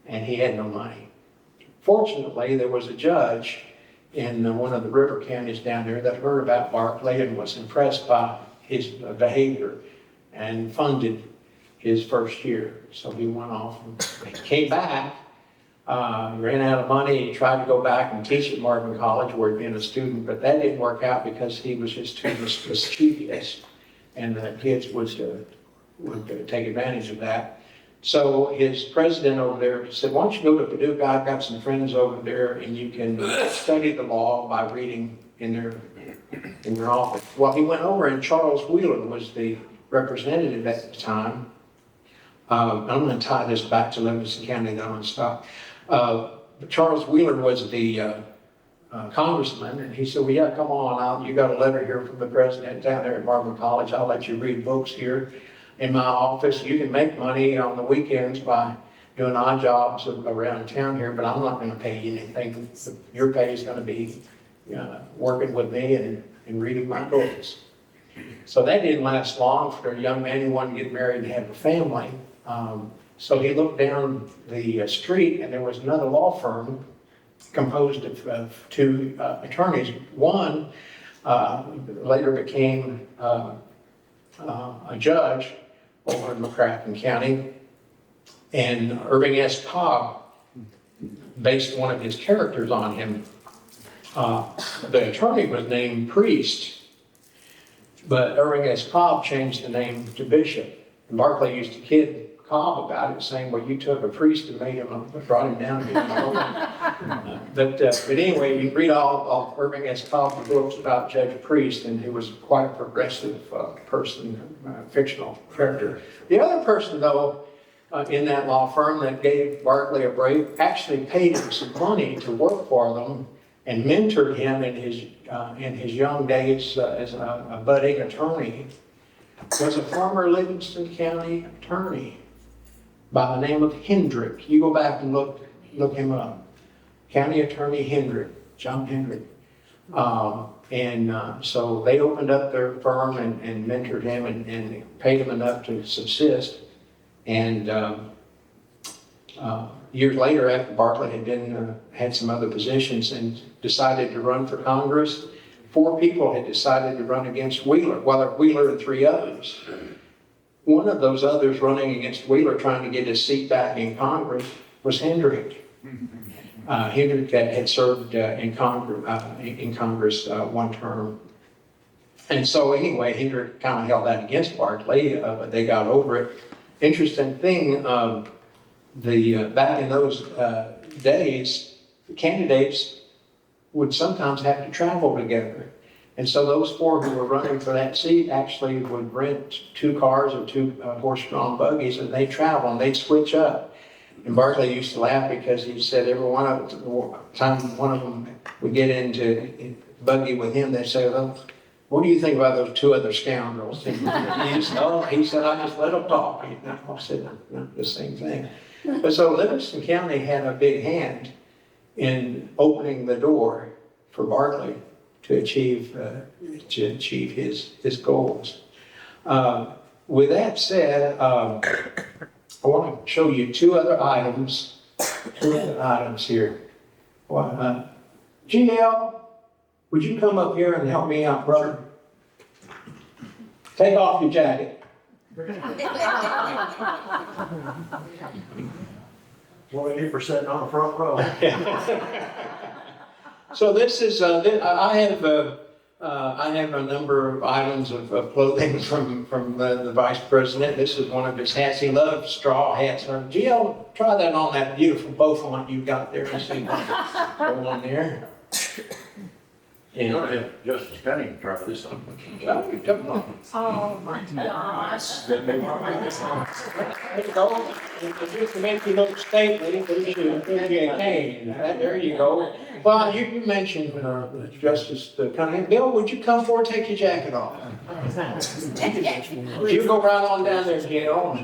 And he had no money. Fortunately, there was a judge in one of the river counties down there that heard about Barkley and was impressed by his behavior and funded his first year. So he went off and came back, ran out of money. He tried to go back and teach at Marvin College where he'd been a student, but that didn't work out because he was just too mischievous, and the kids would take advantage of that. So his president over there said, why don't you go to Paducah? I've got some friends over there and you can study the law by reading in their office. Well, he went over, and Charles Wheeler was the representative at the time. I'm going to tie this back to Livingston County, then I'm going to stop. But Charles Wheeler was the congressman, and he said, well, yeah, come on, you got a letter here from the president down there at Marvin College. I'll let you read books here in my office. You can make money on the weekends by doing odd jobs around town here, but I'm not going to pay you anything. Your pay is going to be working with me and reading my books. So that didn't last long for a young man who wanted to get married and have a family. So he looked down the street, and there was another law firm composed of two attorneys. One later became a judge over in McCracken County, and Irving S. Cobb based one of his characters on him. The attorney was named Priest, but Irving S. Cobb changed the name to Bishop. And Barkley used to kid Cobb about it, saying, well, you took a priest and made him, brought him down here. But anyway, you read all Irving S. Cobb's books about Judge Priest, and he was quite a progressive person, fictional character. The other person, though, in that law firm that gave Barkley a break, actually paid him some money to work for them and mentored him in his young days as a budding attorney, was a former Livingston County attorney by the name of Hendrick. You go back and look him up. County Attorney Hendrick, John Hendrick. So they opened up their firm and mentored him and paid him enough to subsist. And years later, after Barkley had some other positions and decided to run for Congress, 4 people had decided to run against Wheeler. Well, Wheeler and 3 others. One of those others running against Wheeler, trying to get his seat back in Congress, was Hendrick. Hendrick had served in Congress one term. And so anyway, Hendrick kind of held that against Barkley, but they got over it. Interesting thing, back in those days, the candidates would sometimes have to travel together. And so those 4 who were running for that seat actually would rent 2 cars or 2 horse-drawn buggies, and they'd travel and they'd switch up. And Barkley used to laugh because he said every time one of them would get into buggy with him, they'd say, well, what do you think about those 2 other scoundrels? And he said, I just let them talk. I said, the same thing. But so Livingston County had a big hand in opening the door for Barkley to achieve his goals. With that said, I want to show you two other items here. GL, would you come up here and help me out, brother? Take off your jacket. What are you for sitting on the front row? So this is, I have a number of items of clothing from the vice president. This is one of his hats. He loves straw hats. GL, try that on that beautiful bow font you got there. I see that going on there. You know, if Justice Cunningham try this on. Come on. Oh, my gosh. There you go. Just to make you look stately, there's your cane. There you go. Well, you mentioned Justice Cunningham. Bill, would you come forward, take your jacket off? You go right on down there, Gail.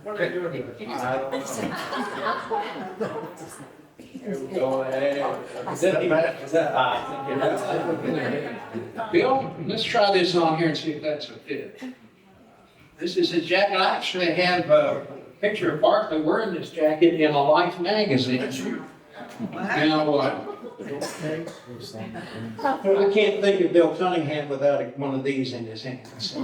What are they doing here? I don't know. Here we go. Bill, let's try this on here and see if that's a fit. This is his jacket. I actually have a picture of Barkley wearing this jacket in a Life magazine. Now, I can't think of Bill Cunningham without one of these in his hands.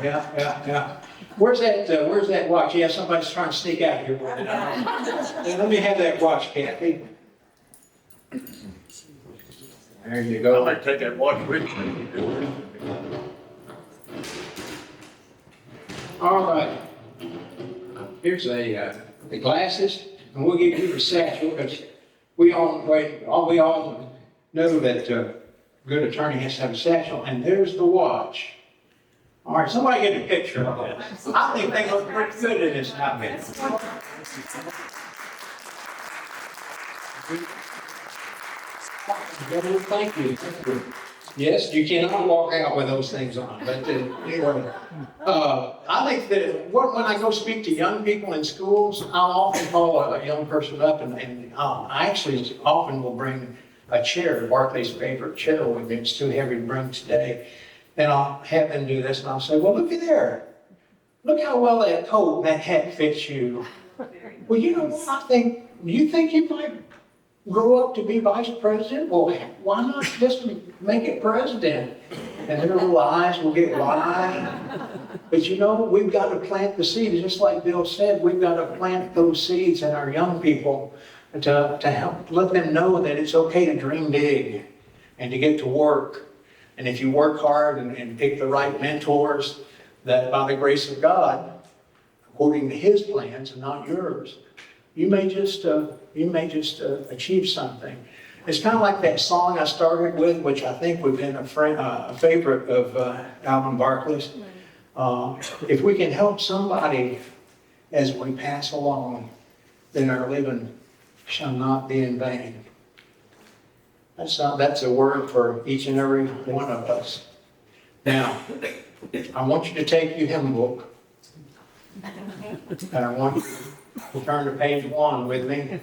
Yeah. Where's that watch? Yeah, somebody's trying to sneak out here with it. Yeah, let me have that watch, Kathy. There you I go. might take that watch with me. All right. Here's the glasses, and we'll give you the satchel because we all know that a good attorney has to have a satchel, and there's the watch. All right, somebody get a picture of this. I think they look pretty good in this outfit. Thank you. Yes, you cannot walk out with those things on. But anyway, I think that when I go speak to young people in schools, I'll often call a young person up, and I actually often will bring a chair, Barkley's favorite chair with me. It's too heavy to bring today. And I'll have them do this, and I'll say, well, looky there. Look how well that coat and that hat fits you. Well, you know what you think you might grow up to be vice president? Well, why not just make it president? And then the lies will get wide. But you know, we've got to plant the seeds, just like Bill said, we've got to plant those seeds in our young people to help let them know that it's okay to dream big and to get to work. And if you work hard and pick the right mentors, that by the grace of God, according to His plans and not yours, you may just achieve something. It's kind of like that song I started with, which I think would have been a favorite of Alben Barkley's. If we can help somebody as we pass along, then our living shall not be in vain. That's a word for each and every one of us. Now, I want you to take your hymn book, and I want you to turn to page 1 with me.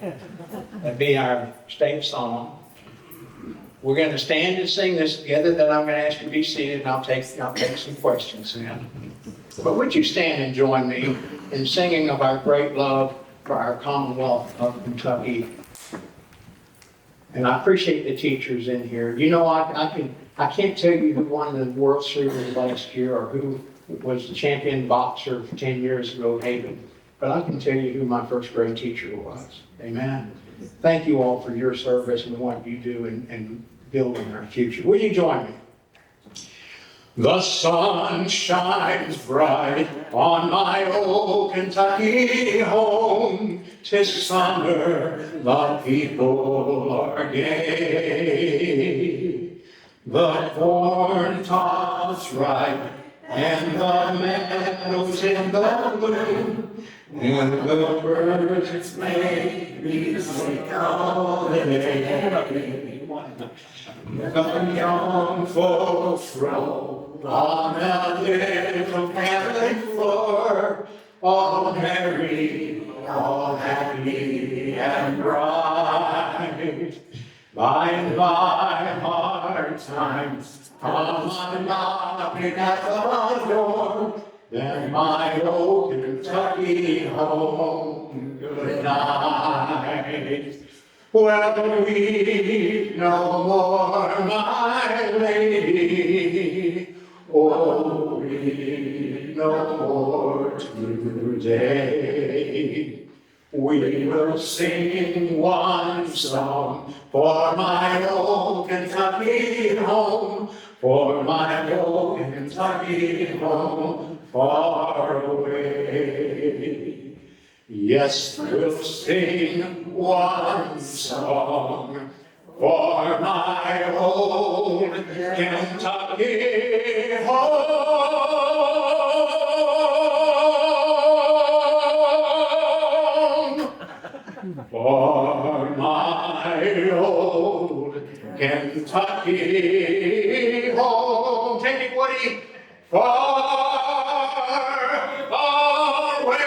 That'd be our state song. We're going to stand and sing this together, then I'm going to ask you to be seated, and I'll take some questions then. But would you stand and join me in singing of our great love for our Commonwealth of Kentucky? And I appreciate the teachers in here. You know, I can't tell you who won the World Series last year or who was the champion boxer 10 years ago, Haven. But I can tell you who my first grade teacher was. Amen. Thank you all for your service and what you do in building our future. Will you join me? The sun shines bright on my old Kentucky home. 'Tis summer, the people are gay. The corn tops ripe and the meadows in the bloom. And the birds make music all the day. The young folks roll on a little cabin floor, all merry, all happy and bright. Find my hard times, come on knocking at the door, then my old Kentucky home, good night. Well, weep no more, my lady, oh, weep no more today. We will sing one song for my old Kentucky home, for my old Kentucky home, far away. Yes, we'll sing one song for my old Kentucky home. For my old Kentucky home. Take it, Woody. Far, far away.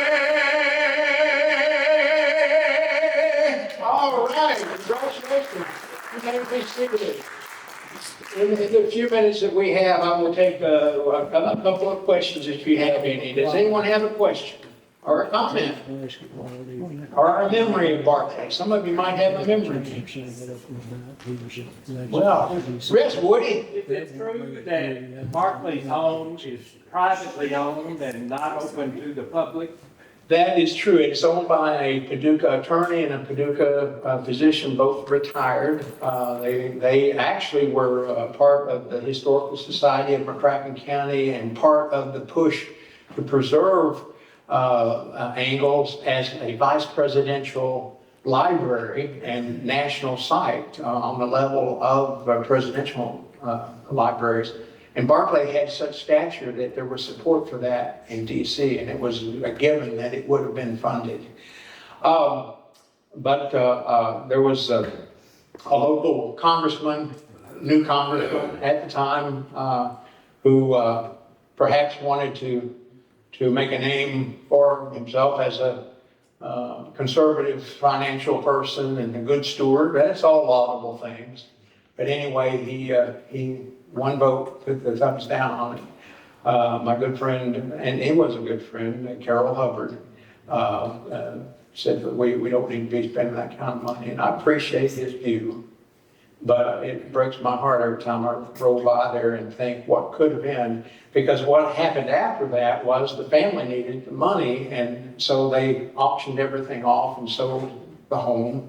All right, congratulations. You may be seated. In the few minutes that we have, I will take a couple of questions if you have any. Does anyone have a question or a comment or a memory of Barkley? Some of you might have a memory. Well, Chris, Woody. Is it true that Barkley's home is privately owned and not open to the public? That is true. It's owned by a Paducah attorney and a Paducah physician, both retired. They actually were part of the Historical Society of McCracken County and part of the push to preserve Angles as a vice presidential library and national site on the level of presidential libraries. And Barkley had such stature that there was support for that in D.C., and it was a given that it would have been funded. But there was a local congressman, new congressman at the time, who perhaps wanted to make a name for himself as a conservative financial person and a good steward. That's all laudable things. But anyway, he one vote put the thumbs down on it. My good friend, and he was a good friend, Carol Hubbard, said that we don't need to be spending that kind of money. And I appreciate his view, but it breaks my heart every time I roll by there and think what could have been. Because what happened after that was the family needed the money, and so they auctioned everything off and sold the home.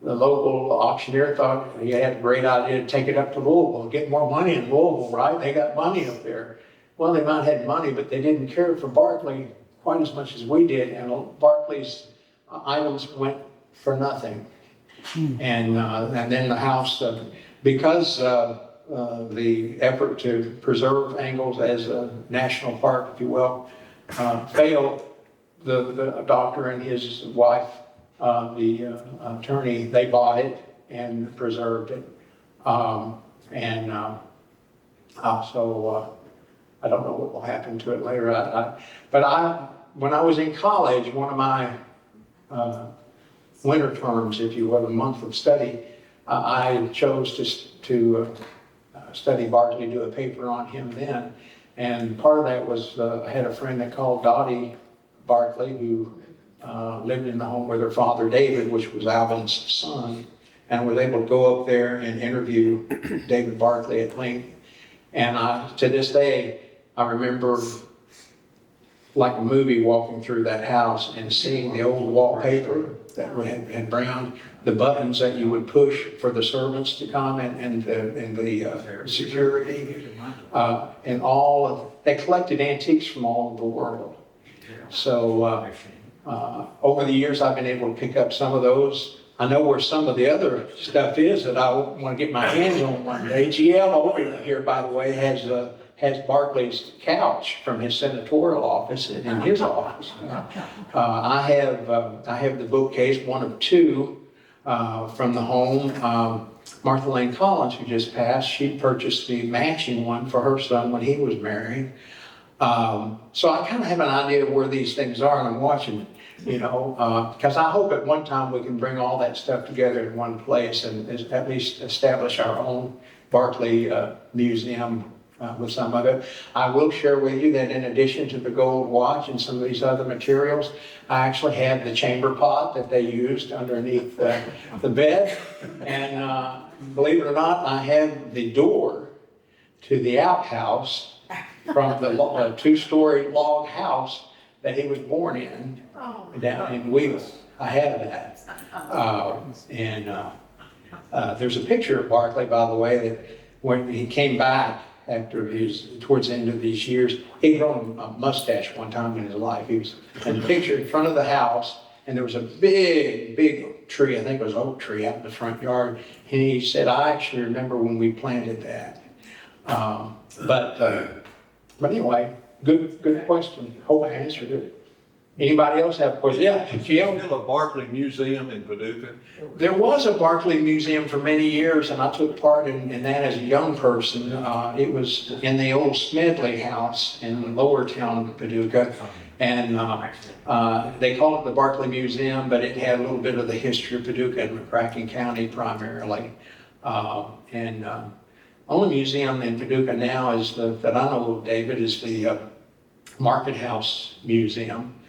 The local auctioneer thought he had a great idea to take it up to Louisville, get more money in Louisville, right? They got money up there. Well, they might have had money, but they didn't care for Barkley quite as much as we did, and Barkley's items went for nothing. And then the house, because the effort to preserve Angles as a national park, if you will, failed, the doctor and his wife, the attorney, they bought it and preserved it. So I don't know what will happen to it later. When I was in college, one of my winter terms, if you will, a month of study, I chose to study Barkley, do a paper on him then. And part of that was I had a friend that called Dottie Barkley, who lived in the home with her father, David, which was Alben's son, and was able to go up there and interview David Barkley at length. And to this day, I remember like a movie walking through that house and seeing the old wallpaper that had browned, the buttons that you would push for the servants to come and the security, and they collected antiques from all over the world. So over the years, I've been able to pick up some of those. I know where some of the other stuff is that I want to get my hands on one day. GL over here, by the way, has Barkley's couch from his senatorial office in his office. I have the bookcase, one of two from the home. Martha Lane Collins, who just passed, she purchased the matching one for her son when he was married. So I kind of have an idea of where these things are, and I'm watching it. you know, because I hope at one time we can bring all that stuff together in one place and at least establish our own Barkley museum with some of it. I will share with you that in addition to the gold watch and some of these other materials, I actually had the chamber pot that they used underneath the bed. And believe it or not, I have the door to the outhouse from the two-story log house that he was born in down in Wheeling. I have that. There's a picture of Barkley, by the way, that when he came back after towards the end of these years, he'd grown a mustache one time in his life. He was in a picture in front of the house, and there was a big, big tree, I think it was an oak tree out in the front yard, and he said, I actually remember when we planted that. But anyway, good question. Hope I answered it. Anybody else have a question? Yeah, Jim? Still a Barkley Museum in Paducah? There was a Barkley Museum for many years, and I took part in that as a young person. It was in the old Smithland house in Lower Town, Paducah. And they call it the Barkley Museum, but it had a little bit of the history of Paducah and McCracken County primarily. Only museum in Paducah now is that I know of, David, is the Market House Museum.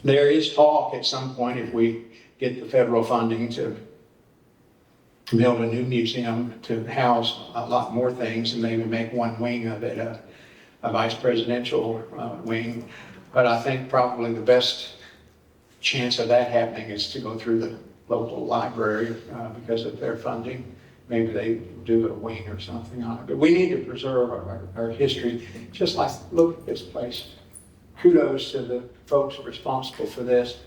There is talk at some point, if we get the federal funding, to build a new museum to house a lot more things and maybe make one wing of it a vice presidential wing. But I think probably the best chance of that happening is to go through the local library because of their funding. Maybe they do a wing or something on it. But we need to preserve our history, just like, look at this place. Kudos to the folks responsible for this.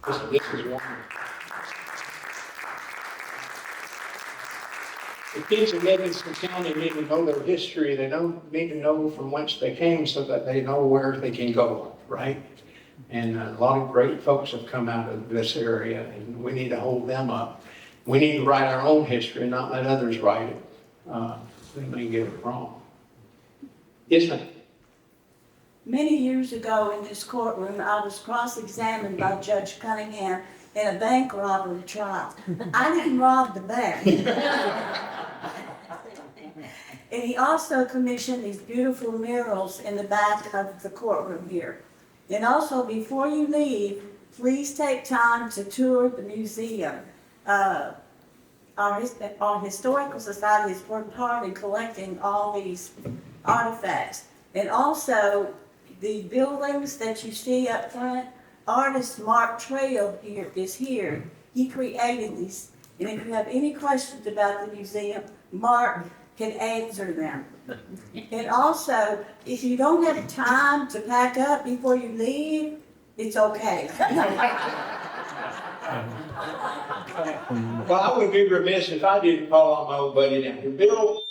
This is wonderful. The kids in Livingston County need to know their history. They need to know from whence they came so that they know where they can go, right? And a lot of great folks have come out of this area, and we need to hold them up. We need to write our own history and not let others write it. They may get it wrong. Yes, ma'am. Many years ago in this courtroom, I was cross-examined by Judge Cunningham in a bank robbery trial. I didn't rob the bank. And he also commissioned these beautiful murals in the back of the courtroom here. And also, before you leave, please take time to tour the museum. Our Historical Society has worked hard in collecting all these artifacts. And also, the buildings that you see up front, artist Mark Trail is here. He created these. And if you have any questions about the museum, Mark can answer them. And also, if you don't have time to pack up before you leave, it's okay. Well, I would be remiss if I didn't call on my old buddy down here. Bill,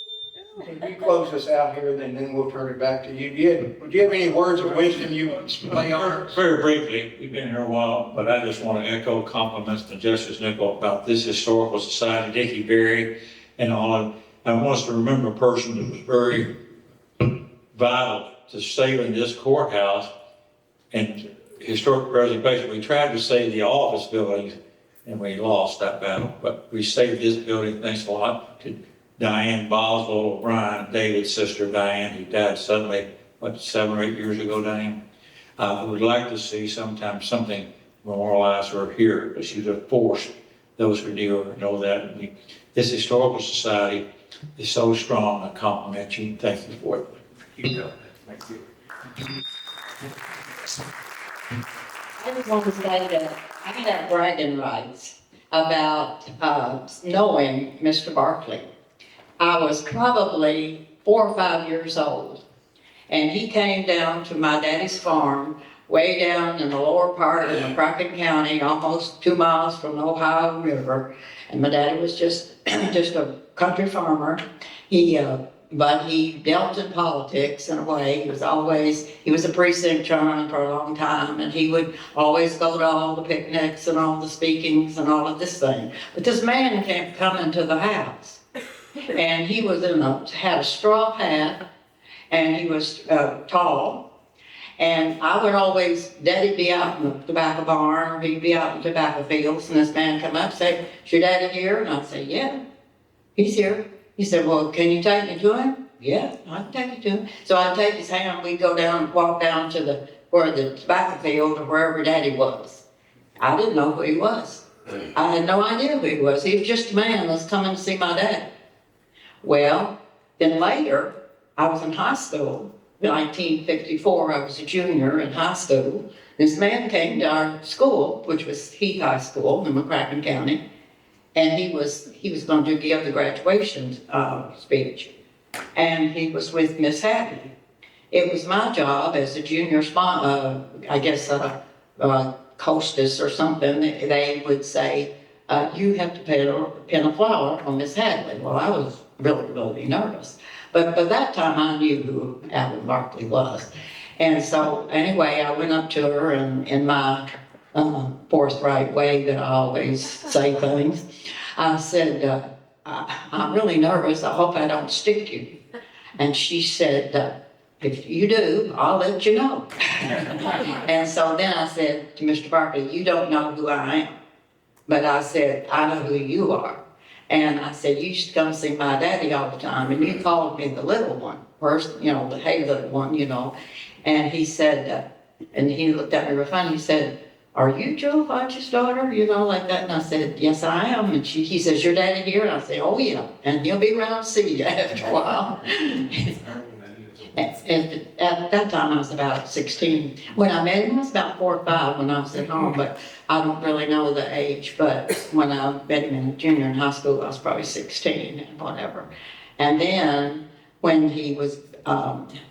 can you close us out here, and then we'll turn it back to you. Do you have any words of wisdom you want to lay on? Very briefly, we've been here a while, but I just want to echo compliments to Justice Nickell about this historical society, Dickie Berry, and all. I want us to remember a person that was very vital to saving this courthouse and historic preservation. We tried to save the office buildings, and we lost that battle, but we saved this building. Thanks a lot to Diane Boswell O'Brien, David's sister Diane, who died suddenly, 7 or 8 years ago, Diane. I would like to see sometime something memorialize her here, but she was a force. Those who knew her know that. This historical society is so strong. I compliment you. Thank you for it. Thank you. Thank you. I just want to say that I have bragging rights about knowing Mr. Barkley. I was probably 4 or 5 years old, and he came down to my daddy's farm way down in the lower part of McCracken County, almost 2 miles from the Ohio River. And my daddy was just a country farmer. But he dealt in politics in a way. He was a precinct chairman for a long time, and he would always go to all the picnics and all the speakings and all of this thing. But this man kept coming to the house, and he was had a straw hat, and he was tall, And I would always, Daddy'd be out in the tobacco barn, or he'd be out in the tobacco fields, and this man come up and say, "Is your daddy here?" And I'd say, "Yeah, he's here." He said, "Well, can you take me to him?" "Yeah, I can take you to him." So I'd take his hand, we'd go down, walk down to where the tobacco field or wherever Daddy was. I didn't know who he was. I had no idea who he was. He was just a man that was coming to see my dad. Well, then later, I was in high school. In 1954, I was a junior in high school. This man came to our school, which was Heath High School in McCracken County, and he was going to give the graduation speech. And he was with Miss Hadley. It was my job as a junior, hostess or something. They would say, "You have to pin a flower on Miss Hadley." Well, I was really, really nervous. But by that time, I knew who Alben Barkley was. And so, anyway, I went up to her, and in my forthright way that I always say things, I said, "I'm really nervous. I hope I don't stick you." And she said, "If you do, I'll let you know." And so then I said to Mr. Barkley, "You don't know who I am." But I said, "I know who you are." And I said, "You used to come see my daddy all the time, and you called me the little one, first, the hey little one, And he said, and he looked at me real funny, he said, "Are you Joe Hodge's daughter?" Like that. And I said, "Yes, I am." And he says, "Your daddy here?" And I said, "Oh, yeah. And he'll be around to see you after a while." At that time, I was about 16. When I met him, I was about 4 or 5 when I was at home, but I don't really know the age. But when I met him in junior in high school, I was probably 16 and whatever. And then when he was,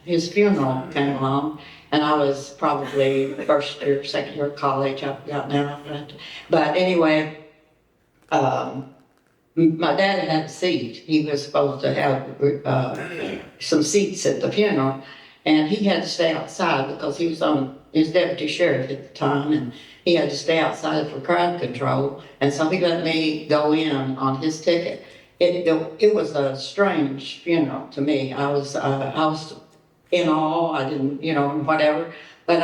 his funeral came along, and I was probably first year, second year of college, I forgot now. But anyway, my dad had a seat. He was supposed to have some seats at the funeral, and he had to stay outside because he was on his deputy sheriff at the time, and he had to stay outside for crowd control. And so he let me go in on his ticket. It was a strange funeral to me. I was in awe. I didn't, whatever. But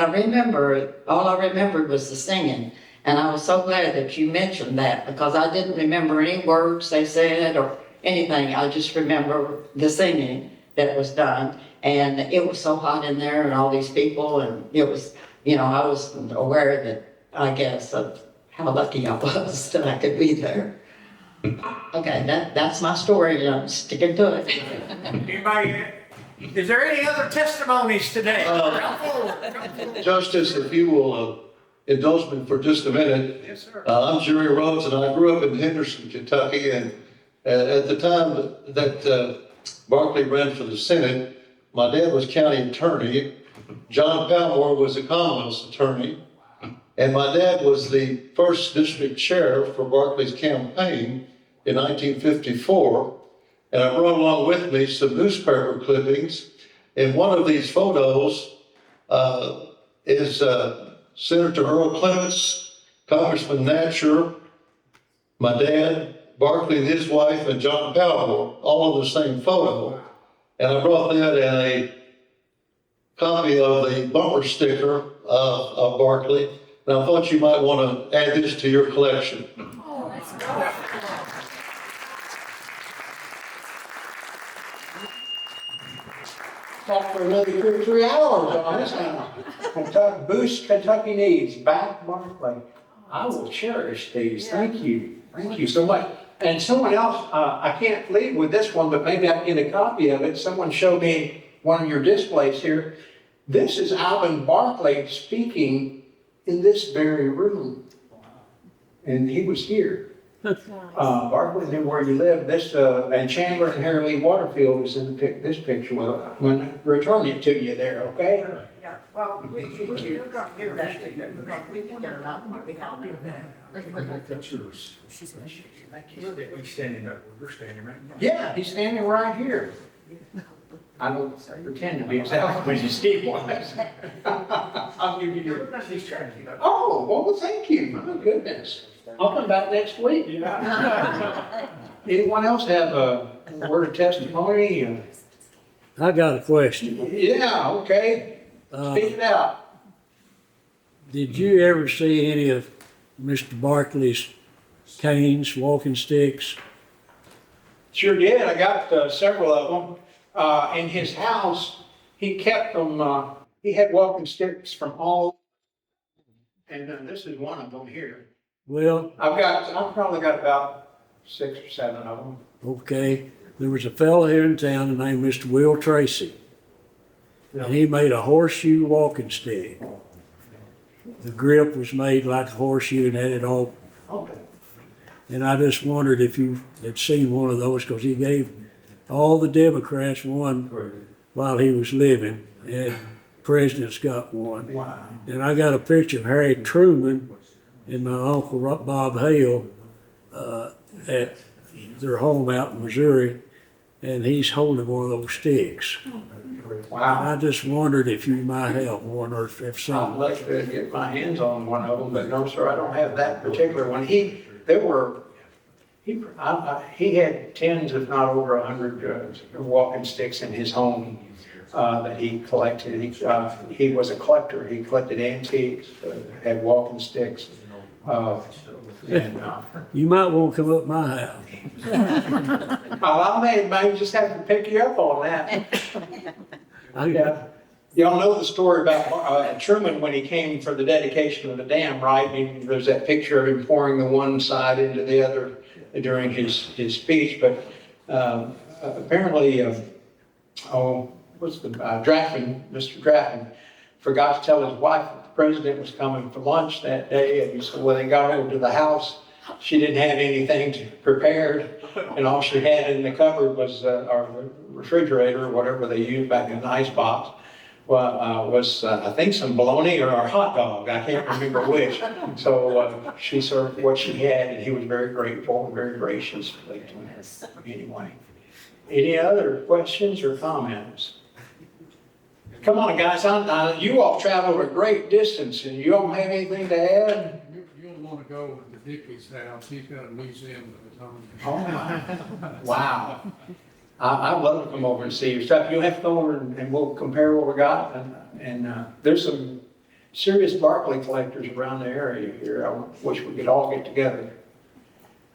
all I remembered was the singing. And I was so glad that you mentioned that, because I didn't remember any words they said or anything. I just remember the singing that was done. And it was so hot in there and all these people. And it was, I was aware that, I guess, of how lucky I was that I could be there. Okay, that's my story. I'm sticking to it. Anybody, is there any other testimonies today? Justice, if you will indulge me for just a minute. Yes, sir. I'm Jerry Rhodes, and I grew up in Henderson, Kentucky, and at the time that Barkley ran for the Senate, my dad was county attorney. John Palmore was the Commonwealth's attorney, and my dad was the first district sheriff for Barkley's campaign in 1954. And I brought along with me some newspaper clippings, and one of these photos is Senator Earl Clements, Congressman Natcher, my dad, Barkley and his wife, and John Palmore, all in the same photo. And I brought that and a copy of the bumper sticker of Barkley. And I thought you might want to add this to your collection. Oh, that's good. Talk for another 2 or 3 hours on this now. Boost Kentucky Needs, back Barkley. I will cherish these. Thank you. Thank you so much. And someone else, I can't leave with this one, but maybe I can get a copy of it. Someone showed me one of your displays here. This is Alben Barkley speaking in this very room. And he was here. Barkley knew where you lived. This and Chandler and Harry Lee Waterfield was in this picture. Well, I'm going to return it to you there, okay? Yeah, well, we're going to give that to you, because we can get it out, we have We're standing right now. Yeah, he's standing right here. I don't pretend to be exactly what Steve was. I'll give you your. Oh, well, thank you. My goodness. I'll come back next week. Anyone else have a word of testimony? I got a question. Yeah, okay. Speak it out. Did you ever see any of Mr. Barkley's canes, walking sticks? Sure did. I got several of them. In his house, he kept them, he had walking sticks from all, and this is one of them here. Well, I've probably got about 6 or 7 of them. okay, there was a fellow here in town named Mr. Will Tracy. And he made a horseshoe walking stick. The grip was made like a horseshoe and had it all. Okay. And I just wondered if you had seen one of those, because he gave all the Democrats one while he was living, and presidents got one. Wow. And I got a picture of Harry Truman and my uncle Bob Hale at their home out in Missouri, and he's holding one of those sticks. And Wow. I just wondered if you might have one, or if I'd some. love to get my hands on one of them, but no, sir, I don't have that particular one. He had tens, if not over 100 walking sticks in his home that he collected. He was a collector. He collected antiques, had walking sticks. You might want to come up my house. I may just have to pick you up on that. I- Yeah. Y'all know the story about Truman when he came for the dedication of the dam, right? There's that picture of him pouring the one side into the other during his speech. But apparently, Draffin, Mr. Draffin, forgot to tell his wife that the president was coming for lunch that day. And so when they got over to the house, she didn't have anything prepared, and all she had in the cupboard was, or refrigerator, or whatever they used back in the icebox, was I think some bologna or a hot dog. I can't remember which. So she served what she had, and he was very grateful and very gracious. Anyway, any other questions or comments? Come on, guys. You all traveled a great distance, and you don't have anything to add? You'll want to go to Dickie's house. He's got a museum of his own. Oh, my. Wow. I'd love to come over and see your stuff. You'll have to come over and we'll compare what we got. And there's some serious Barkley collectors around the area here. I wish we could all get together.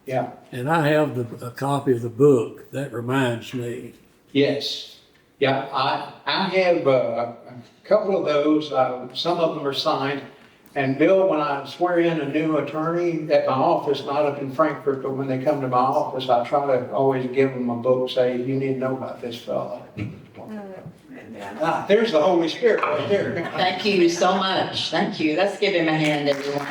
Yeah. And I have a copy of the book. That reminds me. Yes. Yeah, I have a couple of those. Some of them are signed. And Bill, when I swear in a new attorney at my office, not up in Frankfurt, but when they come to my office, I try to always give them a book, say, you need to know about this fella. There's the Holy Spirit right there. Thank you so much. Thank you. Let's give him a hand, everyone.